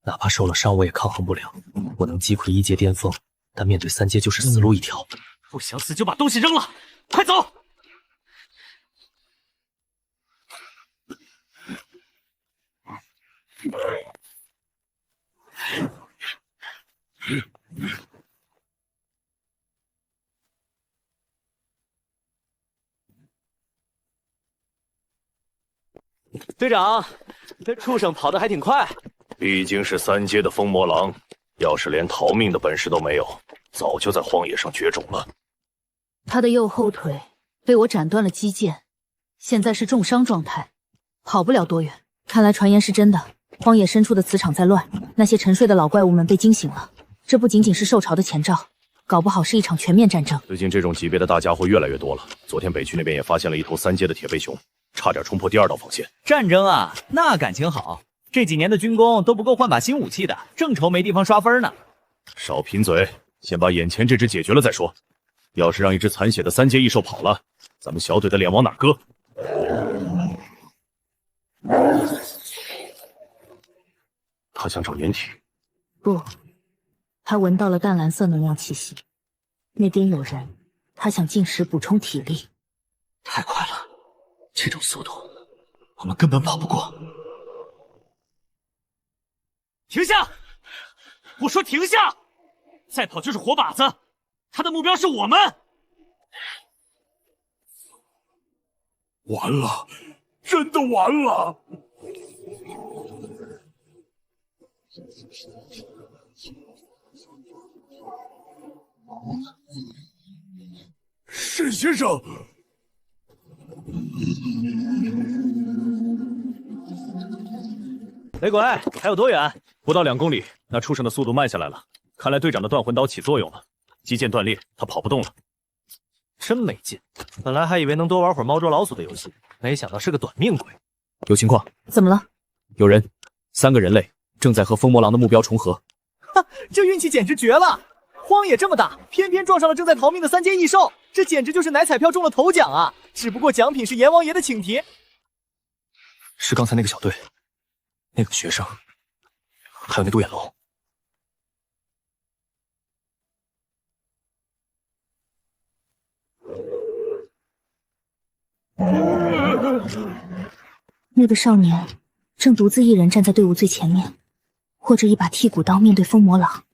哪怕受了伤，我也抗衡不了。我能击溃1阶巅峰，但面对3阶就是死路一条。不想死就把东西扔了，快走！队长，这畜生跑得还挺快。毕竟是3阶的风魔狼，要是连逃命的本事都没有，早就在荒野上绝种了。他的右后腿被我斩断了肌腱，现在是重伤状态，跑不了多远。看来传言是真的，荒野深处的磁场在乱，那些沉睡的老怪物们被惊醒了。这不仅仅是受潮的前兆，搞不好是一场全面战争。最近这种级别的大家伙越来越多了，昨天北区那边也发现了一头3阶的铁背熊，差点冲破第2道防线。战争啊，那感情好。这几年的军工都不够换把新武器的，正愁没地方刷分呢。少贫嘴，先把眼前这只解决了再说。要是让一只残血的3阶异兽跑了，咱们小队的脸往哪搁？他想找掩体。不，他闻到了淡蓝色能量气息，那边有人，他想进食补充体力。太快了，这种速度，我们根本跑不过。停下！我说停下！再跑就是活靶子，他的目标是我们。完了，真的完了！沈先生，雷鬼，还有多远？不到2公里。那畜生的速度慢下来了，看来队长的断魂刀起作用了，肌腱断裂，他跑不动了。真没劲，本来还以为能多玩会儿猫捉老鼠的游戏，没想到是个短命鬼。有情况？怎么了？有人，3个人类正在和风魔狼的目标重合。哈，这运气简直绝了！荒野这么大，偏偏撞上了正在逃命的3阶异兽，这简直就是买彩票中了头奖啊！只不过奖品是阎王爷的请帖。是刚才那个小队，那个学生，还有那独眼龙。那个少年正独自一人站在队伍最前面，握着一把剔骨刀面对风魔狼。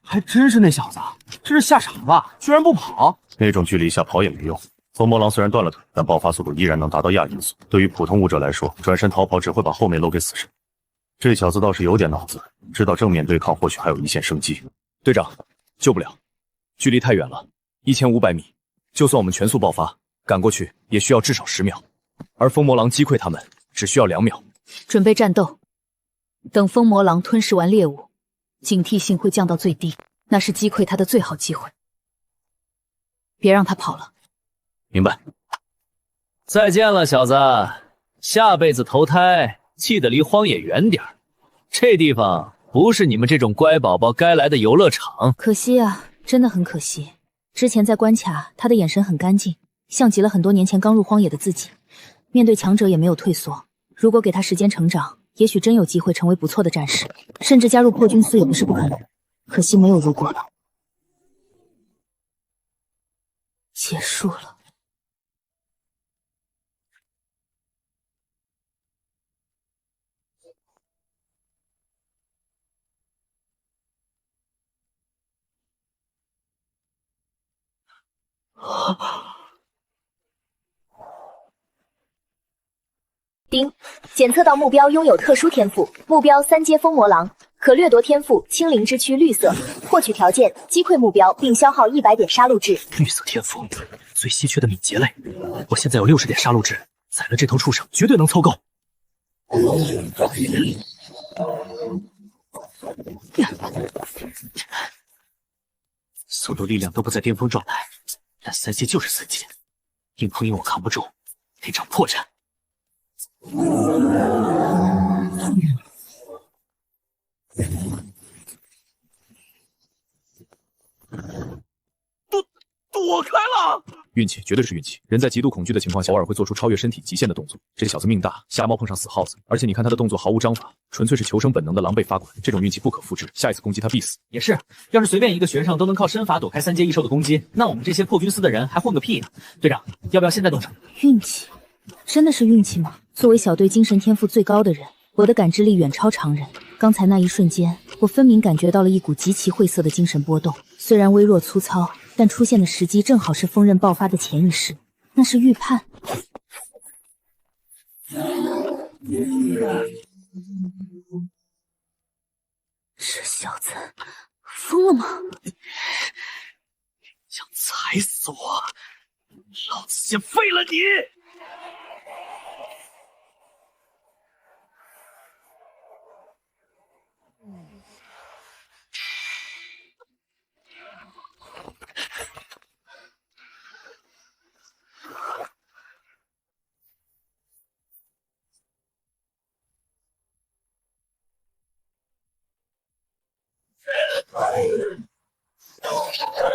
还真是那小子，这是吓傻了吧？居然不跑！那种距离下跑也没用。风魔狼虽然断了腿，但爆发速度依然能达到亚音速。对于普通武者来说，转身逃跑只会把后面搂给死神。这小子倒是有点脑子，知道正面对抗或许还有一线生机。队长，救不了，距离太远了，1500米，就算我们全速爆发，赶过去也需要至少10秒，而风魔狼击溃他们只需要2秒。准备战斗，等风魔狼吞噬完猎物，警惕性会降到最低，那是击溃他的最好机会。别让他跑了。明白。再见了，小子，下辈子投胎记得离荒野远点儿。这地方不是你们这种乖宝宝该来的游乐场。可惜啊，真的很可惜。之前在关卡，他的眼神很干净，像极了很多年前刚入荒野的自己，面对强者也没有退缩。如果给他时间成长，也许真有机会成为不错的战士，甚至加入破军司也不是不可能。可惜没有如果了。结束了。丁，检测到目标拥有特殊天赋，目标三阶风魔狼，可掠夺天赋青灵之躯绿色，获取条件击溃目标并消耗100点杀戮值。绿色天赋，最稀缺的敏捷类，我现在有60点杀戮值，宰了这头畜生绝对能凑够。速度力量都不在巅峰状态，但3阶就是3阶，硬碰硬我扛不住，得找破绽。躲开了！运气，绝对是运气。人在极度恐惧的情况下，偶尔会做出超越身体极限的动作。这小子命大，瞎猫碰上死耗子，而且你看他的动作毫无章法，纯粹是求生本能的狼狈发滚。这种运气不可复制，下一次攻击他必死。也是，要是随便一个学生都能靠身法躲开3阶异兽的攻击，那我们这些破军司的人还混个屁呢！队长，要不要现在动手？运气，真的是运气吗？作为小队精神天赋最高的人，我的感知力远超常人。刚才那一瞬间，我分明感觉到了一股极其晦涩的精神波动，虽然微弱粗糙，但出现的时机正好是锋刃爆发的前一时，那是预判。这小子疯了吗？想踩死我，老子先废了你！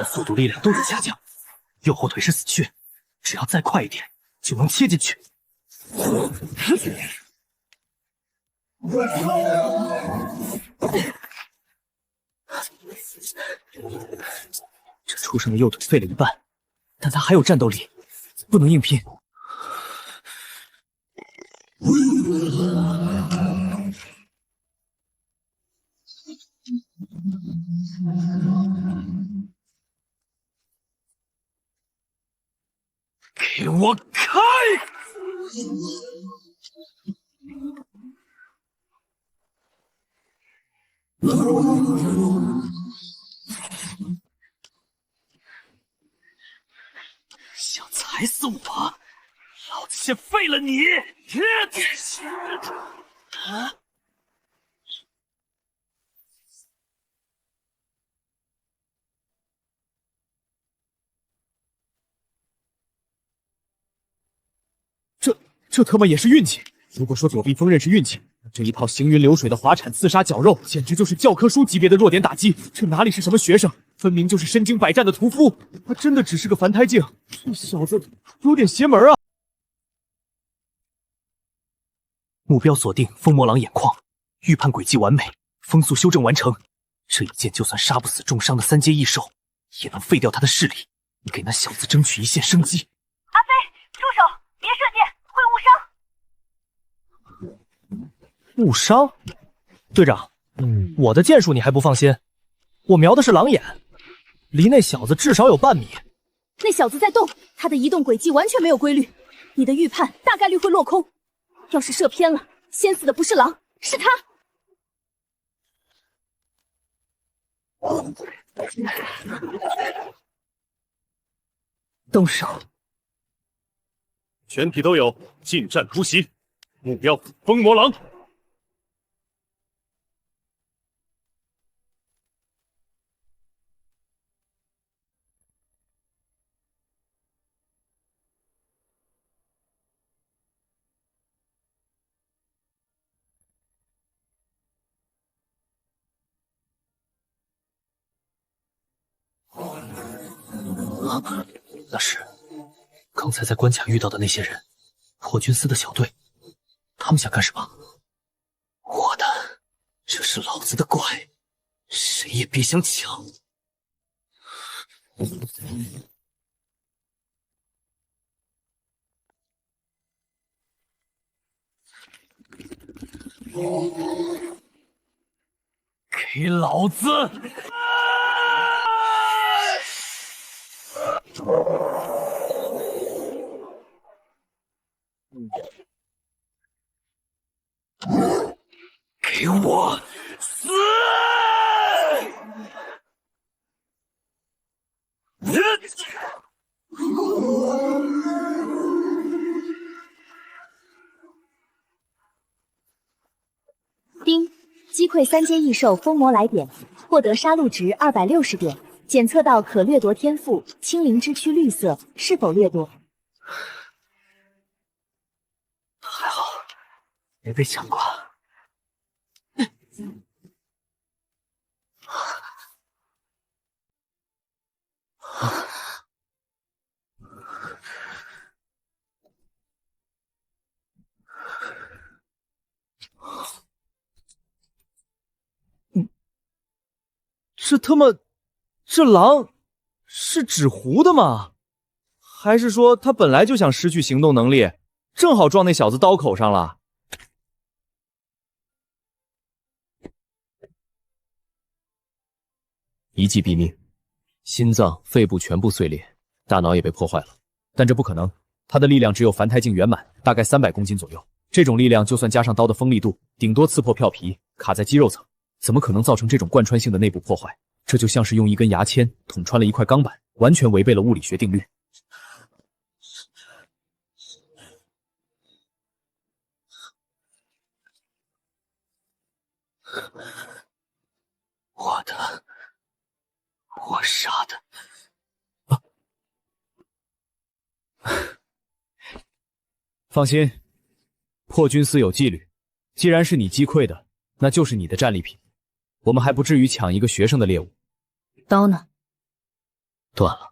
速度力量都在下降，右后腿是死穴，只要再快一点就能切进去。这畜生的右腿废了一半，但他还有战斗力，不能硬拼。给我开！想踩死我，老子先废了你！啊！这他妈也是运气！如果说躲避锋刃是运气，那这一套行云流水的滑铲刺杀绞肉，简直就是教科书级别的弱点打击。这哪里是什么学生，分明就是身经百战的屠夫。他真的只是个凡胎境，这小子有点邪门啊！目标锁定风魔狼眼眶，预判轨迹完美，风速修正完成。这一剑就算杀不死重伤的3阶异兽，也能废掉他的势力，给那小子争取一线生机。阿飞，住手！别射箭，会误伤？队长，我的剑术你还不放心？我瞄的是狼眼，离那小子至少有半米。那小子在动，他的移动轨迹完全没有规律，你的预判大概率会落空。要是射偏了，先死的不是狼，是他。动手！全体都有，近战突袭，目标风魔狼。那是刚才在关卡遇到的那些人，破军司的小队，他们想干什么？我的，这是老子的怪，谁也别想抢！给老子！给我死！丁，击溃3阶异兽疯魔来点，获得杀戮值260点。检测到可掠夺天赋青灵之躯绿色，是否掠夺？还好，没被抢过。这狼是纸糊的吗？还是说他本来就想失去行动能力，正好撞那小子刀口上了？一击毙命，心脏、肺部全部碎裂，大脑也被破坏了。但这不可能，他的力量只有凡胎境圆满，大概300公斤左右。这种力量就算加上刀的锋利度，顶多刺破票皮，卡在肌肉层，怎么可能造成这种贯穿性的内部破坏？这就像是用一根牙签捅穿了一块钢板，完全违背了物理学定律。我杀的。放心，破军司有纪律，既然是你击溃的，那就是你的战利品。我们还不至于抢一个学生的猎物。刀呢？断了。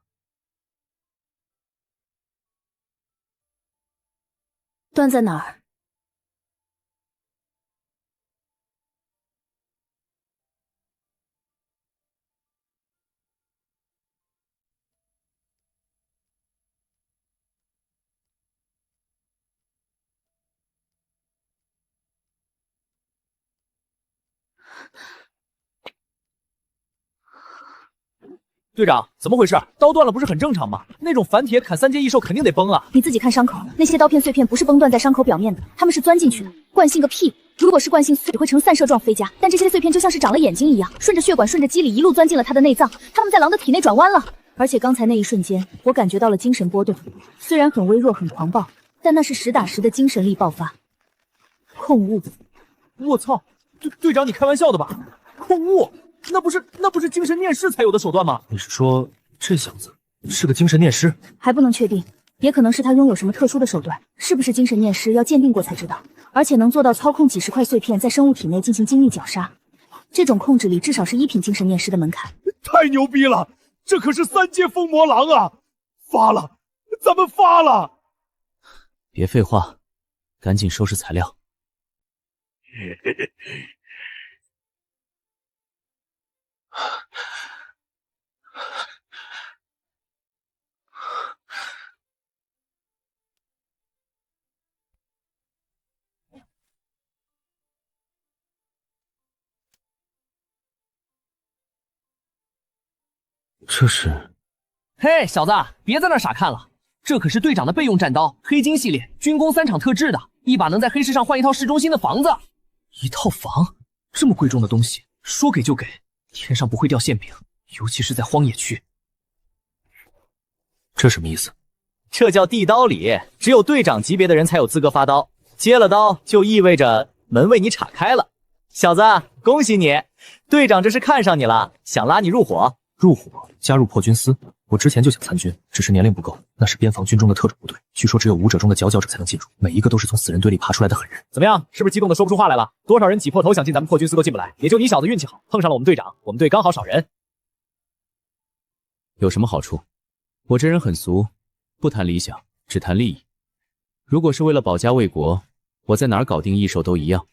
断在哪儿？队长，怎么回事？刀断了不是很正常吗？那种凡铁砍3阶异兽肯定得崩啊！你自己看伤口，那些刀片碎片不是崩断在伤口表面的，它们是钻进去的。惯性个屁！如果是惯性，只会呈散射状飞夹，但这些碎片就像是长了眼睛一样，顺着血管、顺着肌理一路钻进了他的内脏，他们在狼的体内转弯了。而且刚才那一瞬间，我感觉到了精神波动，虽然很微弱、很狂暴，但那是实打实的精神力爆发。控物！我操！队长，你开玩笑的吧？控物！那不是精神念师才有的手段吗？你是说这小子是个精神念师？还不能确定，也可能是他拥有什么特殊的手段，是不是精神念师要鉴定过才知道。而且能做到操控几十块碎片在生物体内进行精密绞杀，这种控制力至少是1品精神念师的门槛。太牛逼了！这可是3阶疯魔狼啊！发了，咱们发了！别废话，赶紧收拾材料。这是……嘿，小子，别在那傻看了，这可是队长的备用战刀，黑金系列，军工3场特制的，一把能在黑市上换一套市中心的房子。一套房？这么贵重的东西，说给就给，天上不会掉馅饼，尤其是在荒野区。这什么意思？这叫递刀礼，只有队长级别的人才有资格发刀，接了刀就意味着门为你敞开了。小子，恭喜你，队长这是看上你了，想拉你入伙。入伙？加入破军司？我之前就想参军，只是年龄不够。那是边防军中的特种部队，据说只有5者中的佼佼者才能进入，每一个都是从死人堆里爬出来的狠人。怎么样？是不是激动的说不出话来了？多少人挤破头想进咱们破军司都进不来，也就你小子运气好，碰上了我们队长。我们队刚好少人。有什么好处？我这人很俗，不谈理想，只谈利益。如果是为了保家卫国，我在哪儿搞定异兽都一样。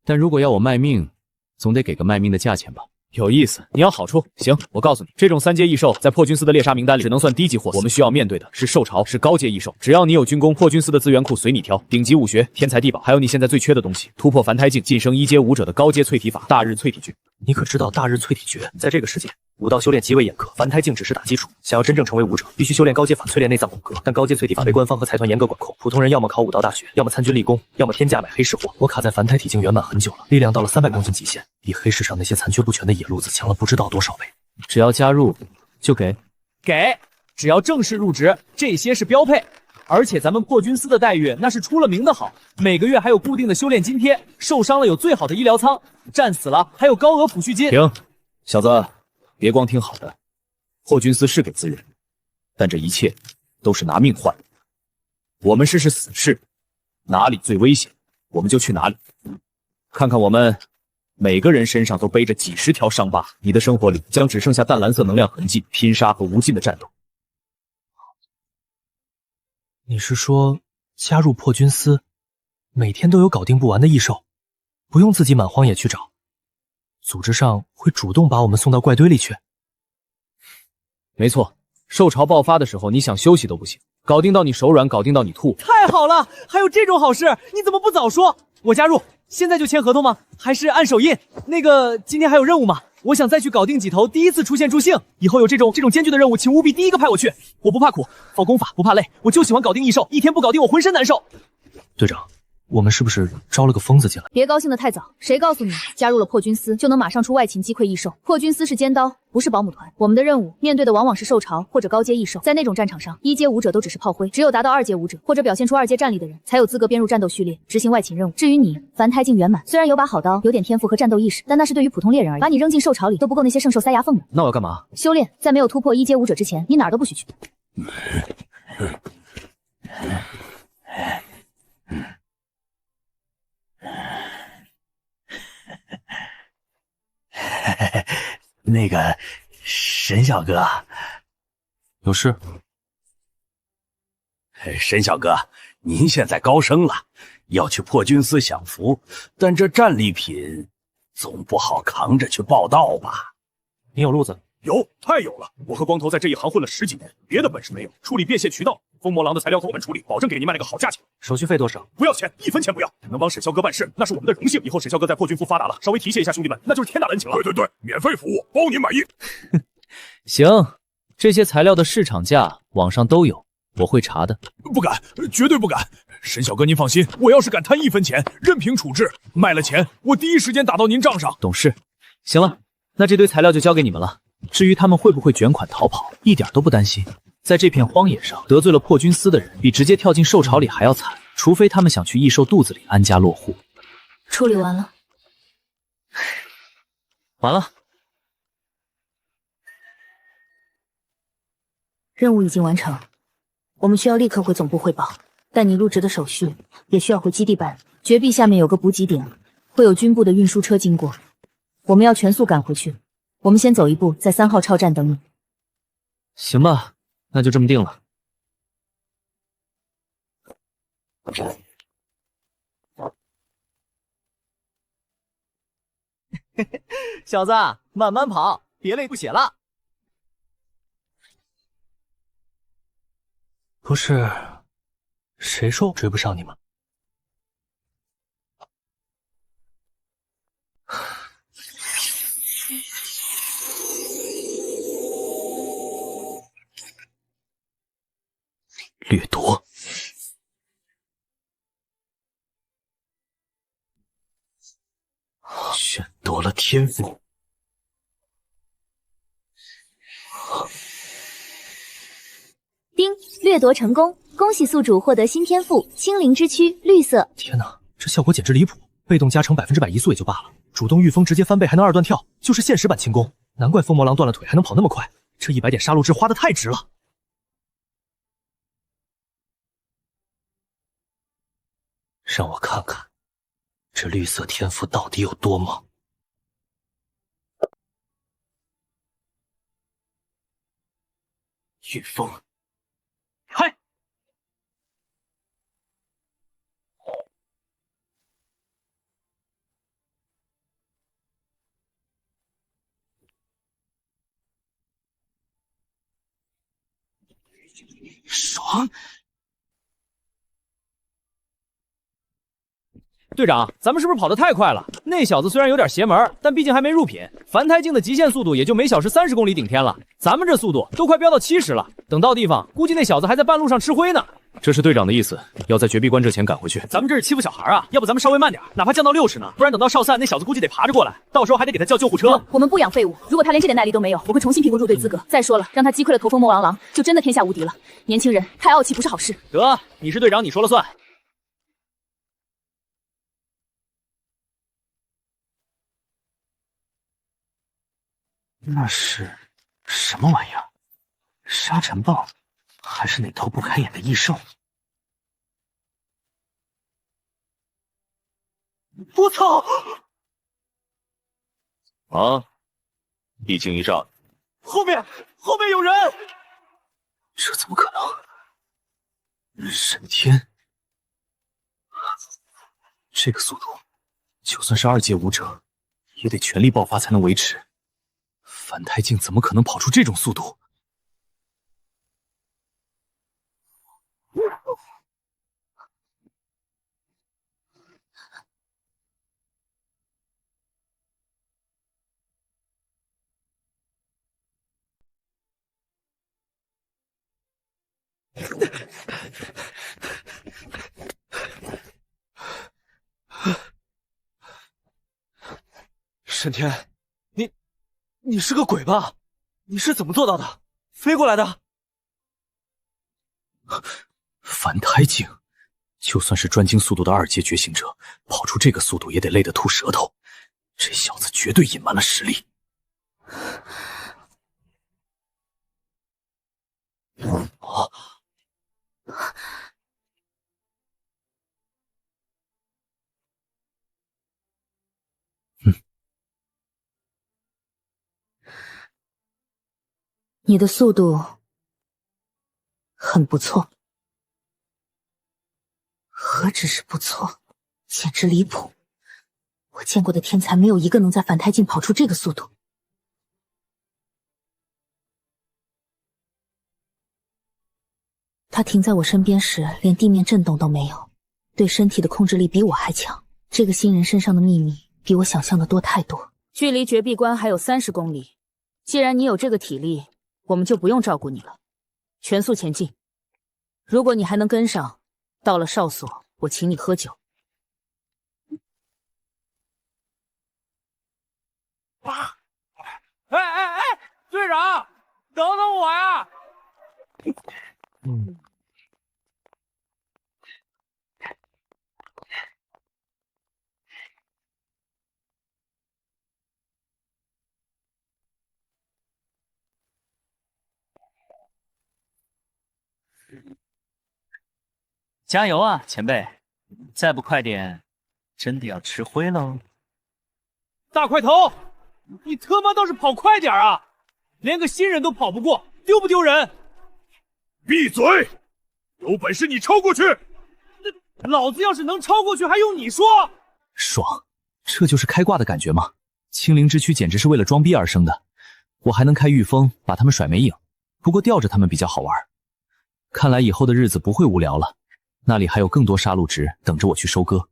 但如果要我卖命，总得给个卖命的价钱吧。有意思，你要好处。行，我告诉你，这种3阶异兽在破军司的猎杀名单里只能算低级货色。我们需要面对的是兽潮，是高阶异兽。只要你有军功，破军司的资源库随你挑，顶级武学、天才地宝，还有你现在最缺的东西——突破凡胎境、晋升1阶武者的高阶淬体法——大日淬体诀。你可知道大日淬体诀在这个世界，武道修炼极为严苛，凡胎境只是打基础。想要真正成为武者，必须修炼高阶法，淬炼内脏骨骼。但高阶淬体法被官方和财团严格管控，普通人要么考武道大学，要么参军立功，要么天价买黑市货。我卡在凡胎体境圆满很久了，力量到了300公斤极限，比黑市上那些残缺不全的野路子强了不知道多少倍。只要加入，就给。只要正式入职，这些是标配。而且咱们破军司的待遇那是出了名的好，每个月还有固定的修炼津贴，受伤了有最好的医疗舱，战死了还有高额抚恤金。停，小子，别光听好的。破军司是给资源，但这一切都是拿命换的。我们试试死士，哪里最危险，我们就去哪里。看看我们，每个人身上都背着几十条伤疤，你的生活里将只剩下淡蓝色能量痕迹、拼杀和无尽的战斗。你是说加入破军司，每天都有搞定不完的异兽，不用自己满荒野去找，组织上会主动把我们送到怪堆里去？没错，兽潮爆发的时候，你想休息都不行，搞定到你手软，搞定到你吐。太好了，还有这种好事，你怎么不早说？我加入，现在就签合同吗？还是按手印？那个，今天还有任务吗？我想再去搞定几头第一次出现助兴，以后有这种艰巨的任务，请务必第一个派我去。我不怕苦，放功法不怕累，我就喜欢搞定异兽，一天不搞定我浑身难受。队长，我们是不是招了个疯子进来？别高兴得太早，谁告诉你加入了破军司就能马上出外勤击溃异兽？破军司是尖刀，不是保姆团。我们的任务面对的往往是兽潮或者高阶异兽，在那种战场上，1阶武者都只是炮灰，只有达到2阶武者或者表现出2阶战力的人，才有资格编入战斗序列，执行外勤任务。至于你，凡胎境圆满，虽然有把好刀，有点天赋和战斗意识，但那是对于普通猎人而已。把你扔进兽潮里都不够那些圣兽塞牙缝的。那我要干嘛？修炼，在没有突破1阶武者之前，你哪儿都不许去。那个沈小哥，有事？沈小哥，您现在高升了，要去破军司享福，但这战利品总不好扛着去报道吧？你有路子？有，太有了！我和光头在这一行混了10几年，别的本事没有，处理变现渠道，疯魔狼的材料我们处理，保证给你卖了个好价钱。手续费多少？不要钱，1分钱不要。能帮沈萧哥办事，那是我们的荣幸。以后沈萧哥在破军府发达了，稍微提携一下兄弟们，那就是天大恩情了。对，免费服务，包您满意。行，这些材料的市场价网上都有，我会查的。不敢，绝对不敢。沈小哥您放心，我要是敢贪1分钱，任凭处置。卖了钱，我第一时间打到您账上。懂事。行了，那这堆材料就交给你们了。至于他们会不会卷款逃跑，一点都不担心。在这片荒野上得罪了破军司的人，比直接跳进兽潮里还要惨，除非他们想去异兽肚子里安家落户。处理完了。完了。任务已经完成，我们需要立刻回总部汇报。但你入职的手续也需要回基地办。绝壁下面有个补给点，会有军部的运输车经过，我们要全速赶回去。我们先走一步，在3号超站等你。行吧，那就这么定了。小子，慢慢跑，别累不血了。不是，谁说我追不上你吗？掠夺，选夺了天赋。丁，掠夺成功，恭喜宿主获得新天赋青灵之躯，绿色。天哪，这效果简直离谱！被动加成100%移速也就罢了，主动御风直接翻倍还能2段跳，就是现实版轻功。难怪疯魔狼断了腿还能跑那么快，这100点杀戮值花的太值了。让我看看，这绿色天赋到底有多猛！飓风，嗨！爽！队长，咱们是不是跑得太快了？那小子虽然有点邪门，但毕竟还没入品。凡胎镜的极限速度也就每小时30公里顶天了，咱们这速度都快飙到70了。等到地方，估计那小子还在半路上吃灰呢。这是队长的意思，要在绝壁关这前赶回去。咱们这是欺负小孩啊！要不咱们稍微慢点，哪怕降到60呢？不然等到哨散，那小子估计得爬着过来，到时候还得给他叫救护车。我们不养废物，如果他连这点耐力都没有，我会重新评估入队资格。再说了，让他击溃了头风魔王狼，就真的天下无敌了。年轻人太傲气不是好事。得，你是队长，你说了算。那是什么玩意儿？沙尘暴，还是哪头不开眼的异兽？我操！啊！一惊一乍，后面有人！这怎么可能？沈天，这个速度，就算是2阶武者，也得全力爆发才能维持。反胎镜怎么可能跑出这种速度？沈天，你是个鬼吧？你是怎么做到的？飞过来的？反胎镜，就算是专精速度的2阶觉醒者，跑出这个速度也得累得吐舌头。这小子绝对隐瞒了实力。哦，你的速度很不错，何止是不错，简直离谱！我见过的天才没有一个能在反胎镜跑出这个速度。他停在我身边时，连地面震动都没有，对身体的控制力比我还强。这个新人身上的秘密比我想象的多太多。距离绝壁关还有30公里，既然你有这个体力，我们就不用照顾你了，全速前进。如果你还能跟上，到了哨所，我请你喝酒。队长，等等我呀！加油啊，前辈！再不快点，真的要吃灰喽！大块头，你他妈倒是跑快点啊！连个新人都跑不过，丢不丢人？闭嘴！有本事你超过去！老子要是能超过去，还用你说？爽，这就是开挂的感觉吗？青灵之躯简直是为了装逼而生的。我还能开御风，把他们甩没影。不过吊着他们比较好玩。看来以后的日子不会无聊了。那里还有更多杀戮值等着我去收割。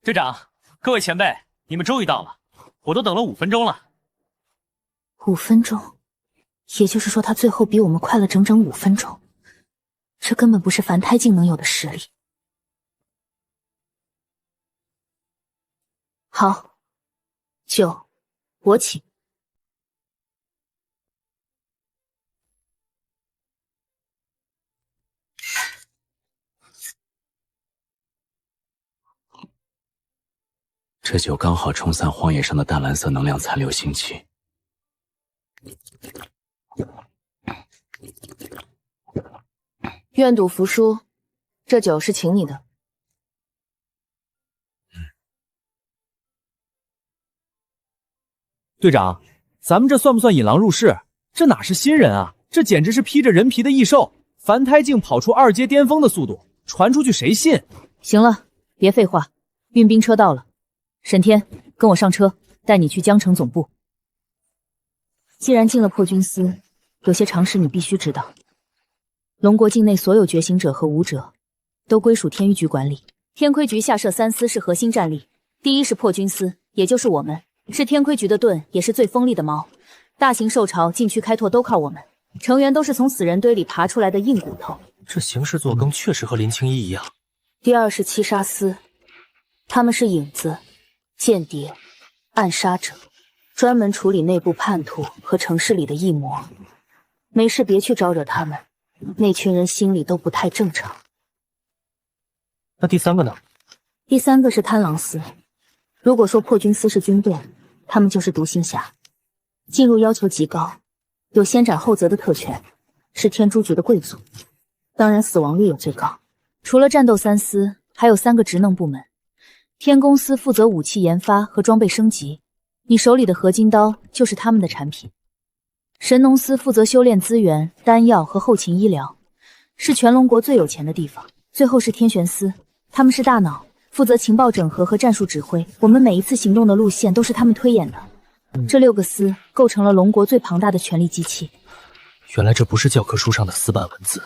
队长，各位前辈，你们终于到了，我都等了5分钟了。5分钟，也就是说他最后比我们快了整整5分钟，这根本不是凡胎镜能有的实力。好，酒我请。这酒刚好冲散荒野上的淡蓝色能量残留腥气。愿赌服输，这酒是请你的。队长，咱们这算不算引狼入室？这哪是新人啊，这简直是披着人皮的异兽！凡胎境跑出2阶巅峰的速度，传出去谁信？行了，别废话，运兵车到了。沈天，跟我上车，带你去江城总部。既然进了破军司，有些常识你必须知道。龙国境内所有觉醒者和武者都归属天域局管理，天窥局下设3司是核心战力。第一是破军司，也就是我们，是天窥局的盾，也是最锋利的矛。大型兽巢禁区开拓都靠我们，成员都是从死人堆里爬出来的硬骨头。这行事作风确实和林青衣一样。第二是七杀司，他们是影子、间谍、暗杀者，专门处理内部叛徒和城市里的异魔。没事别去招惹他们，那群人心里都不太正常。那第3个呢？第3个是贪狼司。如果说破军司是军队，他们就是独行侠，进入要求极高，有先斩后奏的特权，是天诛局的贵族，当然死亡率也最高。除了战斗3司，还有3个职能部门。天宫司负责武器研发和装备升级，你手里的合金刀就是他们的产品。神农司负责修炼资源、丹药和后勤医疗，是全龙国最有钱的地方。最后是天玄司，他们是大脑，负责情报整合和战术指挥，我们每一次行动的路线都是他们推演的。这6个司构成了龙国最庞大的权力机器。原来这不是教科书上的死板文字，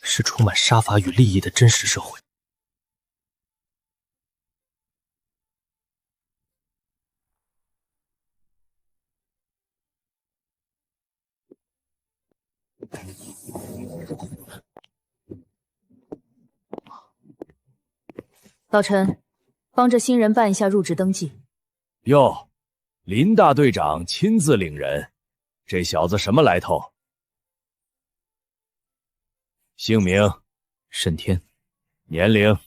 是充满杀伐与利益的真实社会。老陈，帮着新人办一下入职登记。哟，林大队长亲自领人，这小子什么来头？姓名：沈天，年龄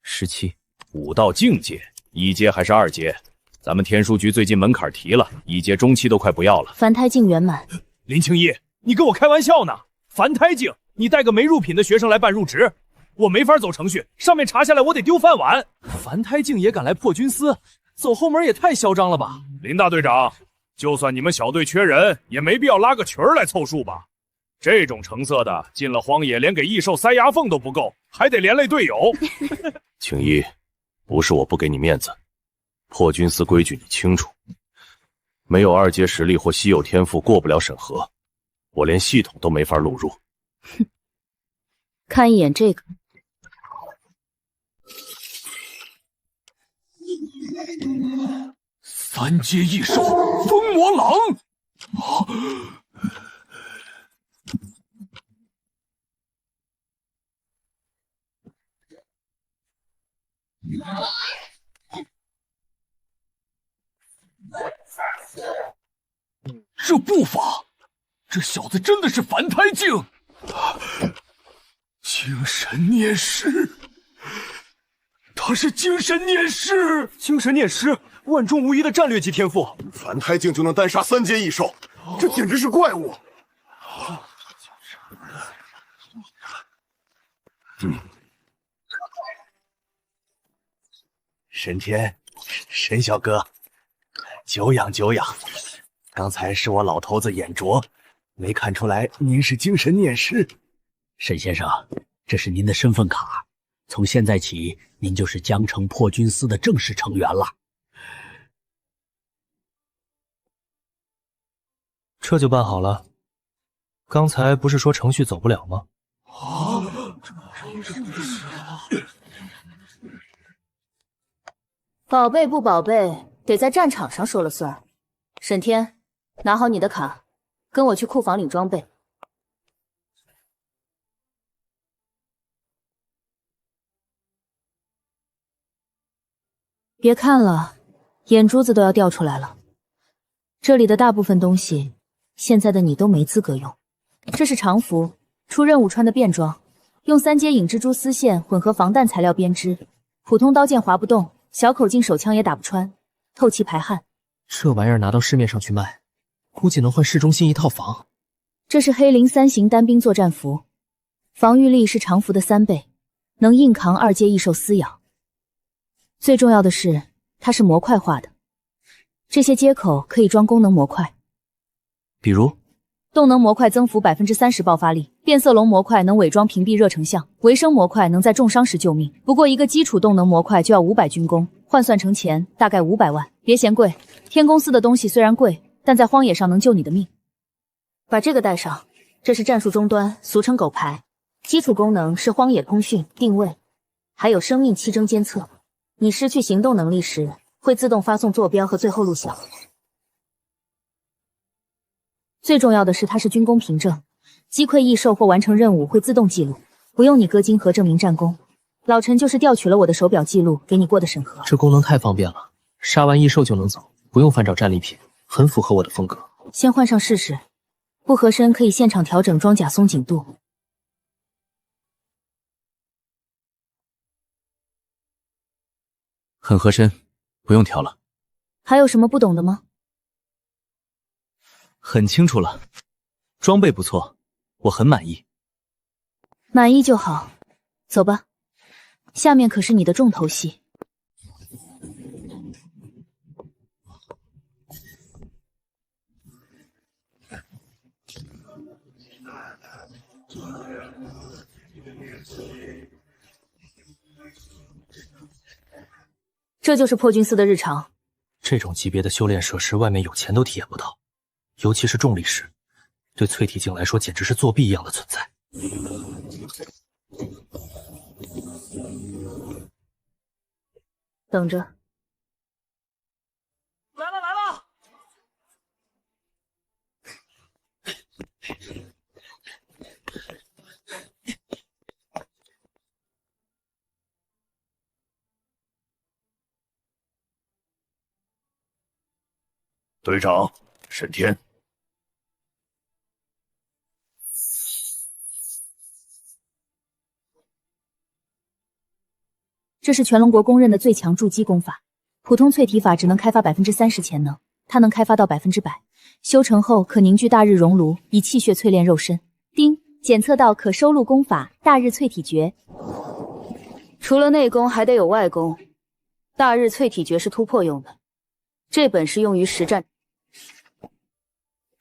：17，武道境界，1阶还是2阶？咱们天书局最近门槛提了，1阶中期都快不要了。凡胎境圆满。林青衣，你跟我开玩笑呢？凡胎境，你带个没入品的学生来办入职，我没法走程序，上面查下来我得丢饭碗。凡胎境也敢来破军司，走后门也太嚣张了吧！林大队长，就算你们小队缺人，也没必要拉个群来凑数吧？这种成色的进了荒野，连给异兽塞牙缝都不够，还得连累队友。青衣，不是我不给你面子，破军司规矩你清楚，没有2阶实力或稀有天赋过不了审核，我连系统都没法录入。哼，看一眼这个。3阶异兽风魔狼。这步伐，这小子真的是凡胎境，精神念师，他是精神念师，精神念师，万中无一的战略级天赋，凡胎境就能单杀3阶异兽，这简直是怪物。沈天，沈小哥，久仰久仰。刚才是我老头子眼拙，没看出来您是精神念师。沈先生，这是您的身份卡，从现在起，您就是江城破军司的正式成员了。这就办好了。刚才不是说程序走不了吗？宝贝不宝贝，得在战场上说了算。沈天，拿好你的卡，跟我去库房领装备。别看了，眼珠子都要掉出来了。这里的大部分东西，现在的你都没资格用。这是常服，出任务穿的便装，用3阶影蜘蛛丝线混合防弹材料编织，普通刀剑划不动，小口径手枪也打不穿，透气排汗。这玩意儿拿到市面上去卖，估计能换市中心一套房。这是黑灵3型单兵作战服，防御力是常服的3倍，能硬扛2阶异兽撕咬。最重要的是，它是模块化的，这些接口可以装功能模块，比如动能模块增幅30%爆发力，变色龙模块能伪装屏蔽热成像，维生模块能在重伤时救命。不过一个基础动能模块就要500军工，换算成钱大概500万，别嫌贵。天公司的东西虽然贵，但在荒野上能救你的命。把这个带上，这是战术终端，俗称狗牌。基础功能是荒野通讯、定位，还有生命气征监测。你失去行动能力时，会自动发送坐标和最后录像。最重要的是，它是军功凭证，击溃异兽或完成任务会自动记录，不用你氪金和证明战功。老陈就是调取了我的手表记录，给你过的审核。这功能太方便了，杀完异兽就能走，不用翻找战利品，很符合我的风格。先换上试试，不合身可以现场调整装甲松紧度。很合身，不用调了。还有什么不懂的吗？很清楚了，装备不错，我很满意。满意就好，走吧。下面可是你的重头戏。这就是破军司的日常。这种级别的修炼设施，外面有钱都体验不到，尤其是重力石，对淬体境来说简直是作弊一样的存在。等着。来了来了！队长沈天，这是全龙国公认的最强筑基功法。普通淬体法只能开发30%潜能，它能开发到100%，修成后可凝聚大日熔炉，以气血淬炼肉身。丁，检测到可收录功法大日淬体诀。除了内功，还得有外功。大日淬体诀是突破用的，这本是用于实战。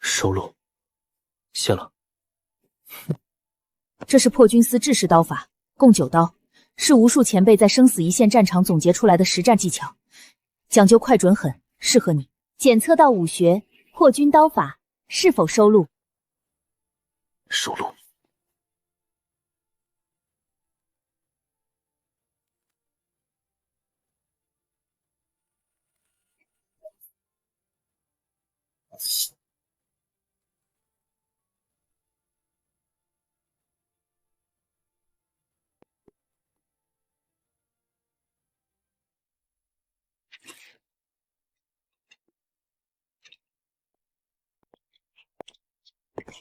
收录，谢了。这是破军司制式刀法，共9刀，是无数前辈在生死一线战场总结出来的实战技巧，讲究快准狠，适合你。检测到武学破军刀法，是否收录？收录。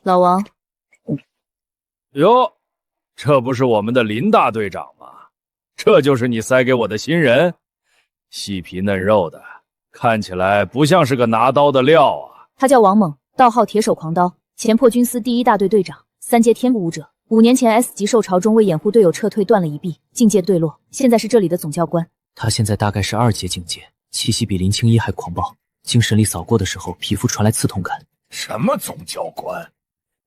老王，哟，这不是我们的林大队长吗？这就是你塞给我的新人，细皮嫩肉的，看起来不像是个拿刀的料啊。他叫王猛，道号铁手狂刀，前破军司第1大队队长，3阶天部武者。5年前 S 级受潮中为掩护队友撤退断了一臂，境界坠落，现在是这里的总教官。他现在大概是2阶境界，气息比林青衣还狂暴，精神力扫过的时候，皮肤传来刺痛感。什么总教官？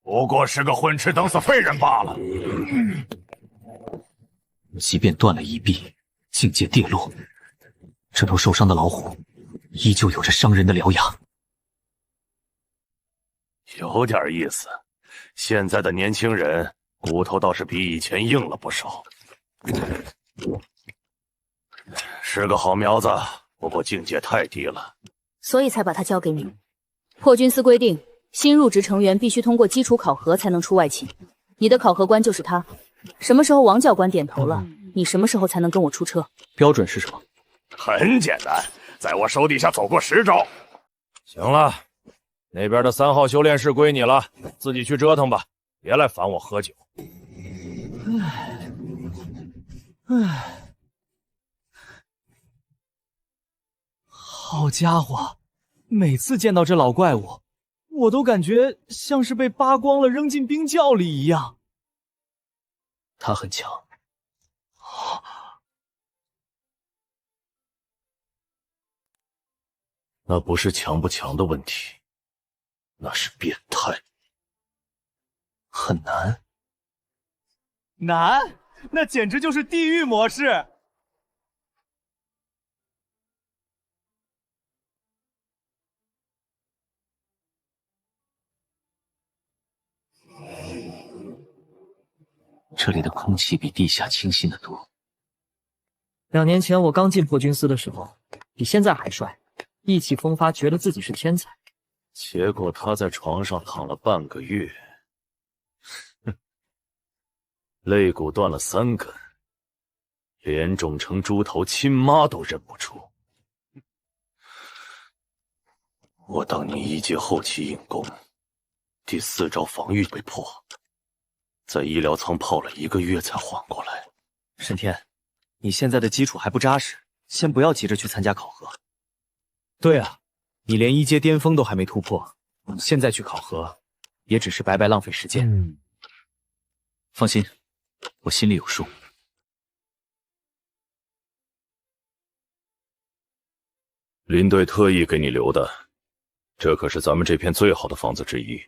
不过是个混吃等死废人罢了。即便断了一臂，境界跌落，这头受伤的老虎依旧有着伤人的獠牙。有点意思，现在的年轻人骨头倒是比以前硬了不少。是个好苗子，不过境界太低了，所以才把他交给你。破军司规定，新入职成员必须通过基础考核才能出外勤，你的考核官就是他。什么时候王教官点头了，你什么时候才能跟我出车？标准是什么？很简单，在我手底下走过10招。行了，那边的3号修炼室归你了，自己去折腾吧，别来烦我喝酒。好家伙，每次见到这老怪物，我都感觉像是被扒光了扔进冰窖里一样。他很强。那不是强不强的问题，那是变态。很难。难？那简直就是地狱模式。这里的空气比地下清新的多。2年前我刚进破军司的时候，比现在还帅，意气风发，觉得自己是天才。结果他在床上躺了半个月，哼，肋骨断了3根，脸肿成猪头，亲妈都认不出。我当年1阶后期硬攻，第4招防御被破，在医疗舱泡了1个月才缓过来。沈天，你现在的基础还不扎实，先不要急着去参加考核。对啊，你连1阶巅峰都还没突破，现在去考核，也只是白白浪费时间。放心，我心里有数。林队特意给你留的，这可是咱们这片最好的房子之一。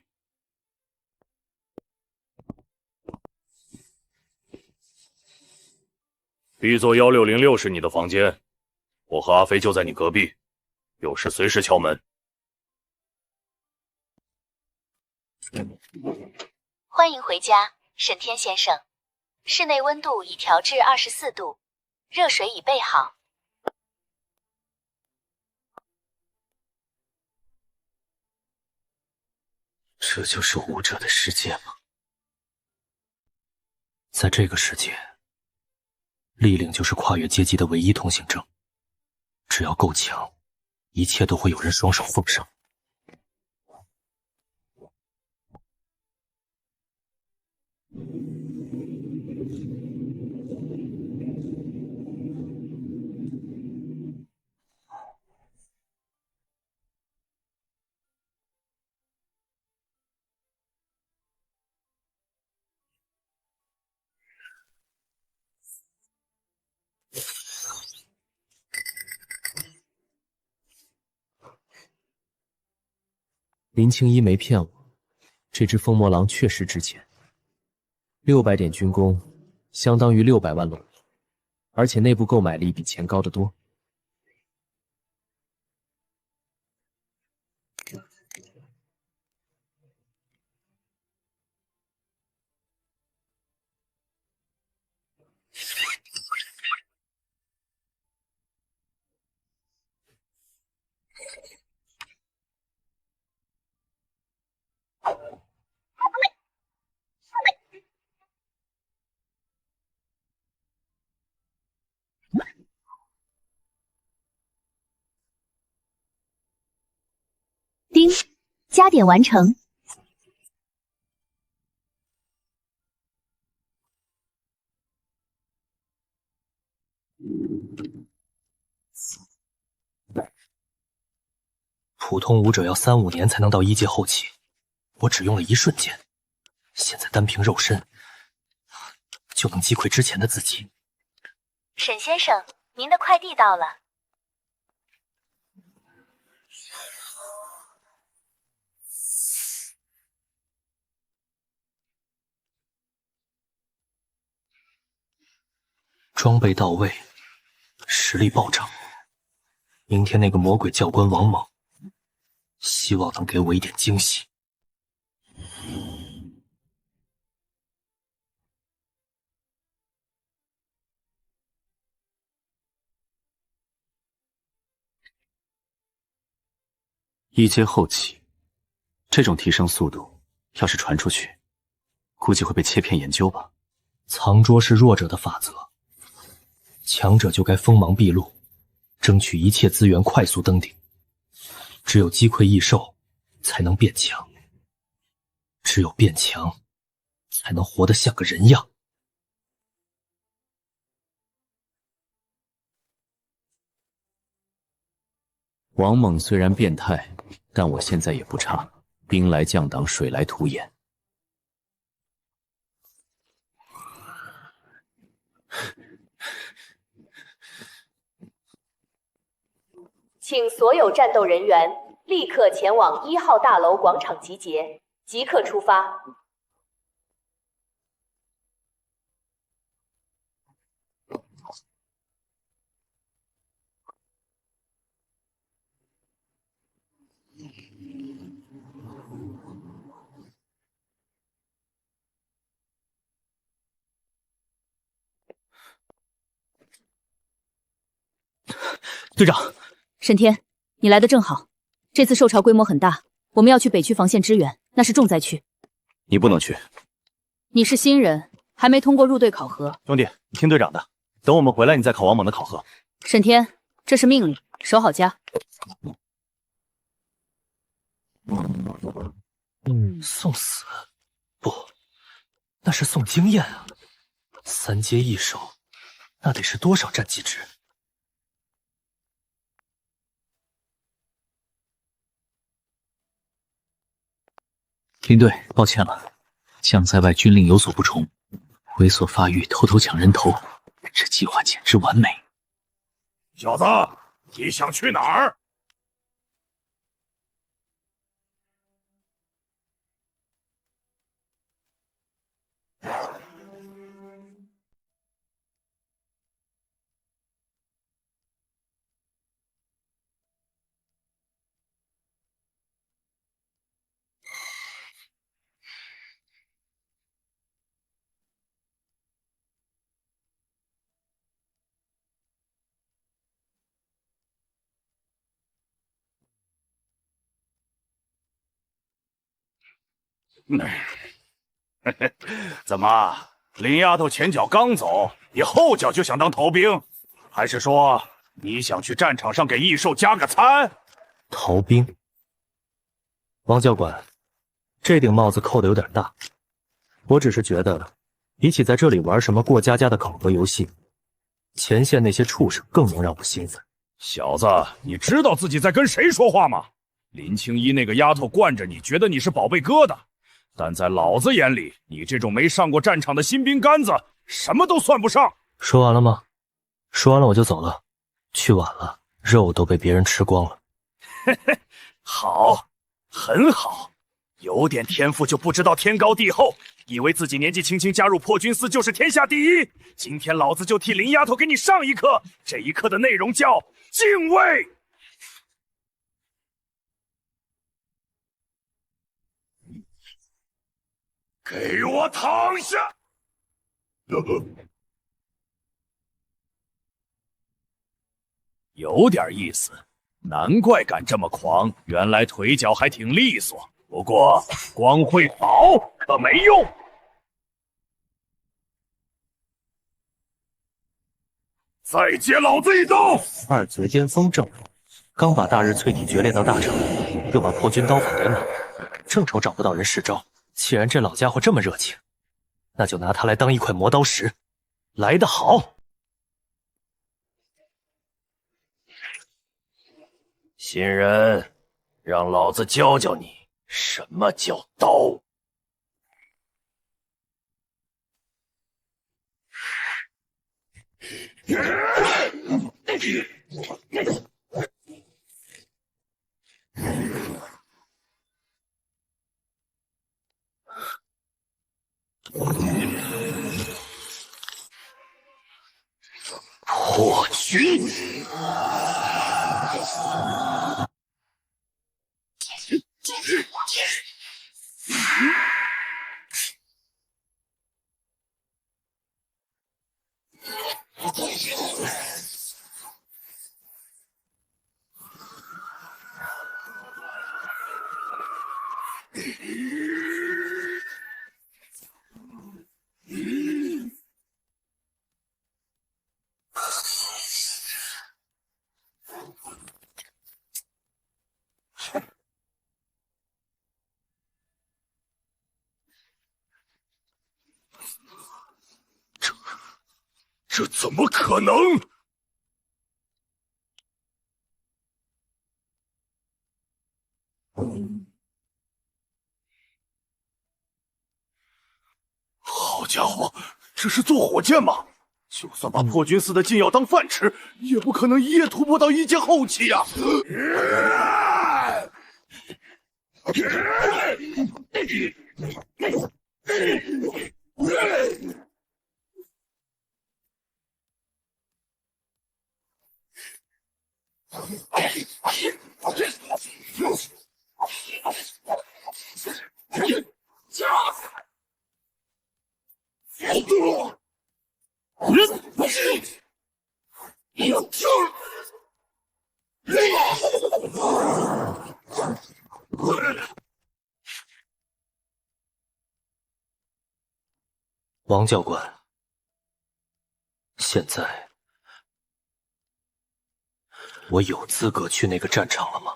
B 座1606是你的房间，我和阿飞就在你隔壁，有事随时敲门。欢迎回家，沈天先生。室内温度已调至24度，热水已备好。这就是武者的世界吗？在这个世界，力量就是跨越阶级的唯一通行证。只要够强，一切都会有人双手奉上。林青衣没骗我，这只疯魔狼确实值钱。600点军功，相当于600万龙，而且内部购买力比钱高得多。丁，加点完成。普通武者要3-5年才能到1阶后期，我只用了1瞬间，现在单凭肉身就能击溃之前的自己。沈先生，您的快递到了。装备到位，实力暴涨。明天那个魔鬼教官王猛，希望能给我一点惊喜。1阶后期，这种提升速度，要是传出去，估计会被切片研究吧。藏拙是弱者的法则，强者就该锋芒毕露，争取一切资源快速登顶。只有击溃异兽，才能变强；只有变强，才能活得像个人样。王猛虽然变态，但我现在也不差，兵来将挡，水来土掩。请所有战斗人员立刻前往1号大楼广场集结，即刻出发。队长，沈天，你来的正好。这次受潮规模很大，我们要去北区防线支援，那是重灾区。你不能去。你是新人，还没通过入队考核。兄弟，你听队长的，等我们回来，你再考王猛的考核。沈天，这是命令，守好家。送死？不，那是送经验啊！3阶一手，那得是多少战绩值？林队，抱歉了，将在外军令有所不从，猥琐发育，偷偷抢人头，这计划简直完美。小子，你想去哪儿？怎么，林丫头前脚刚走，你后脚就想当逃兵？还是说你想去战场上给异兽加个餐？逃兵？王教官，这顶帽子扣得有点大。我只是觉得，比起在这里玩什么过家家的考核游戏，前线那些畜生更能让我兴奋。小子，你知道自己在跟谁说话吗？林青衣那个丫头惯着你，觉得你是宝贝疙瘩。但在老子眼里，你这种没上过战场的新兵杆子，什么都算不上。说完了吗？说完了我就走了。去晚了，肉都被别人吃光了。嘿嘿，好，很好。有点天赋就不知道天高地厚，以为自己年纪轻轻加入破军司就是天下第一。今天老子就替林丫头给你上一课，这一课的内容叫敬畏。给我躺下！有点意思，难怪敢这么狂，原来腿脚还挺利索。不过光会跑可没用。再接老子一刀！二绝巅峰正容，刚把大日淬体诀练到大成，又把破军刀法点满，正愁找不到人试招。既然这老家伙这么热情，那就拿他来当一块磨刀石。来得好！新人，让老子教教你什么叫刀。破军！这怎么可能？这是坐火箭吗？就算把破军寺的禁药当饭吃，也不可能一夜突破到1阶后期呀！王教官，现在我有资格去那个战场了吗？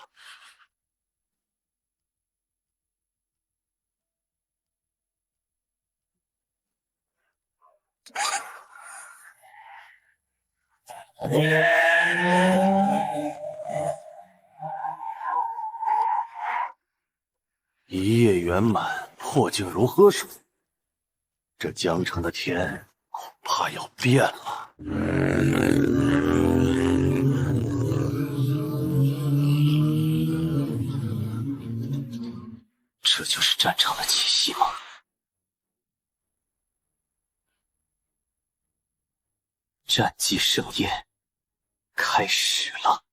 一夜圆满，破镜如河水。这江城的天恐怕要变了。这就是战场的气息吗？战绩盛宴开始了。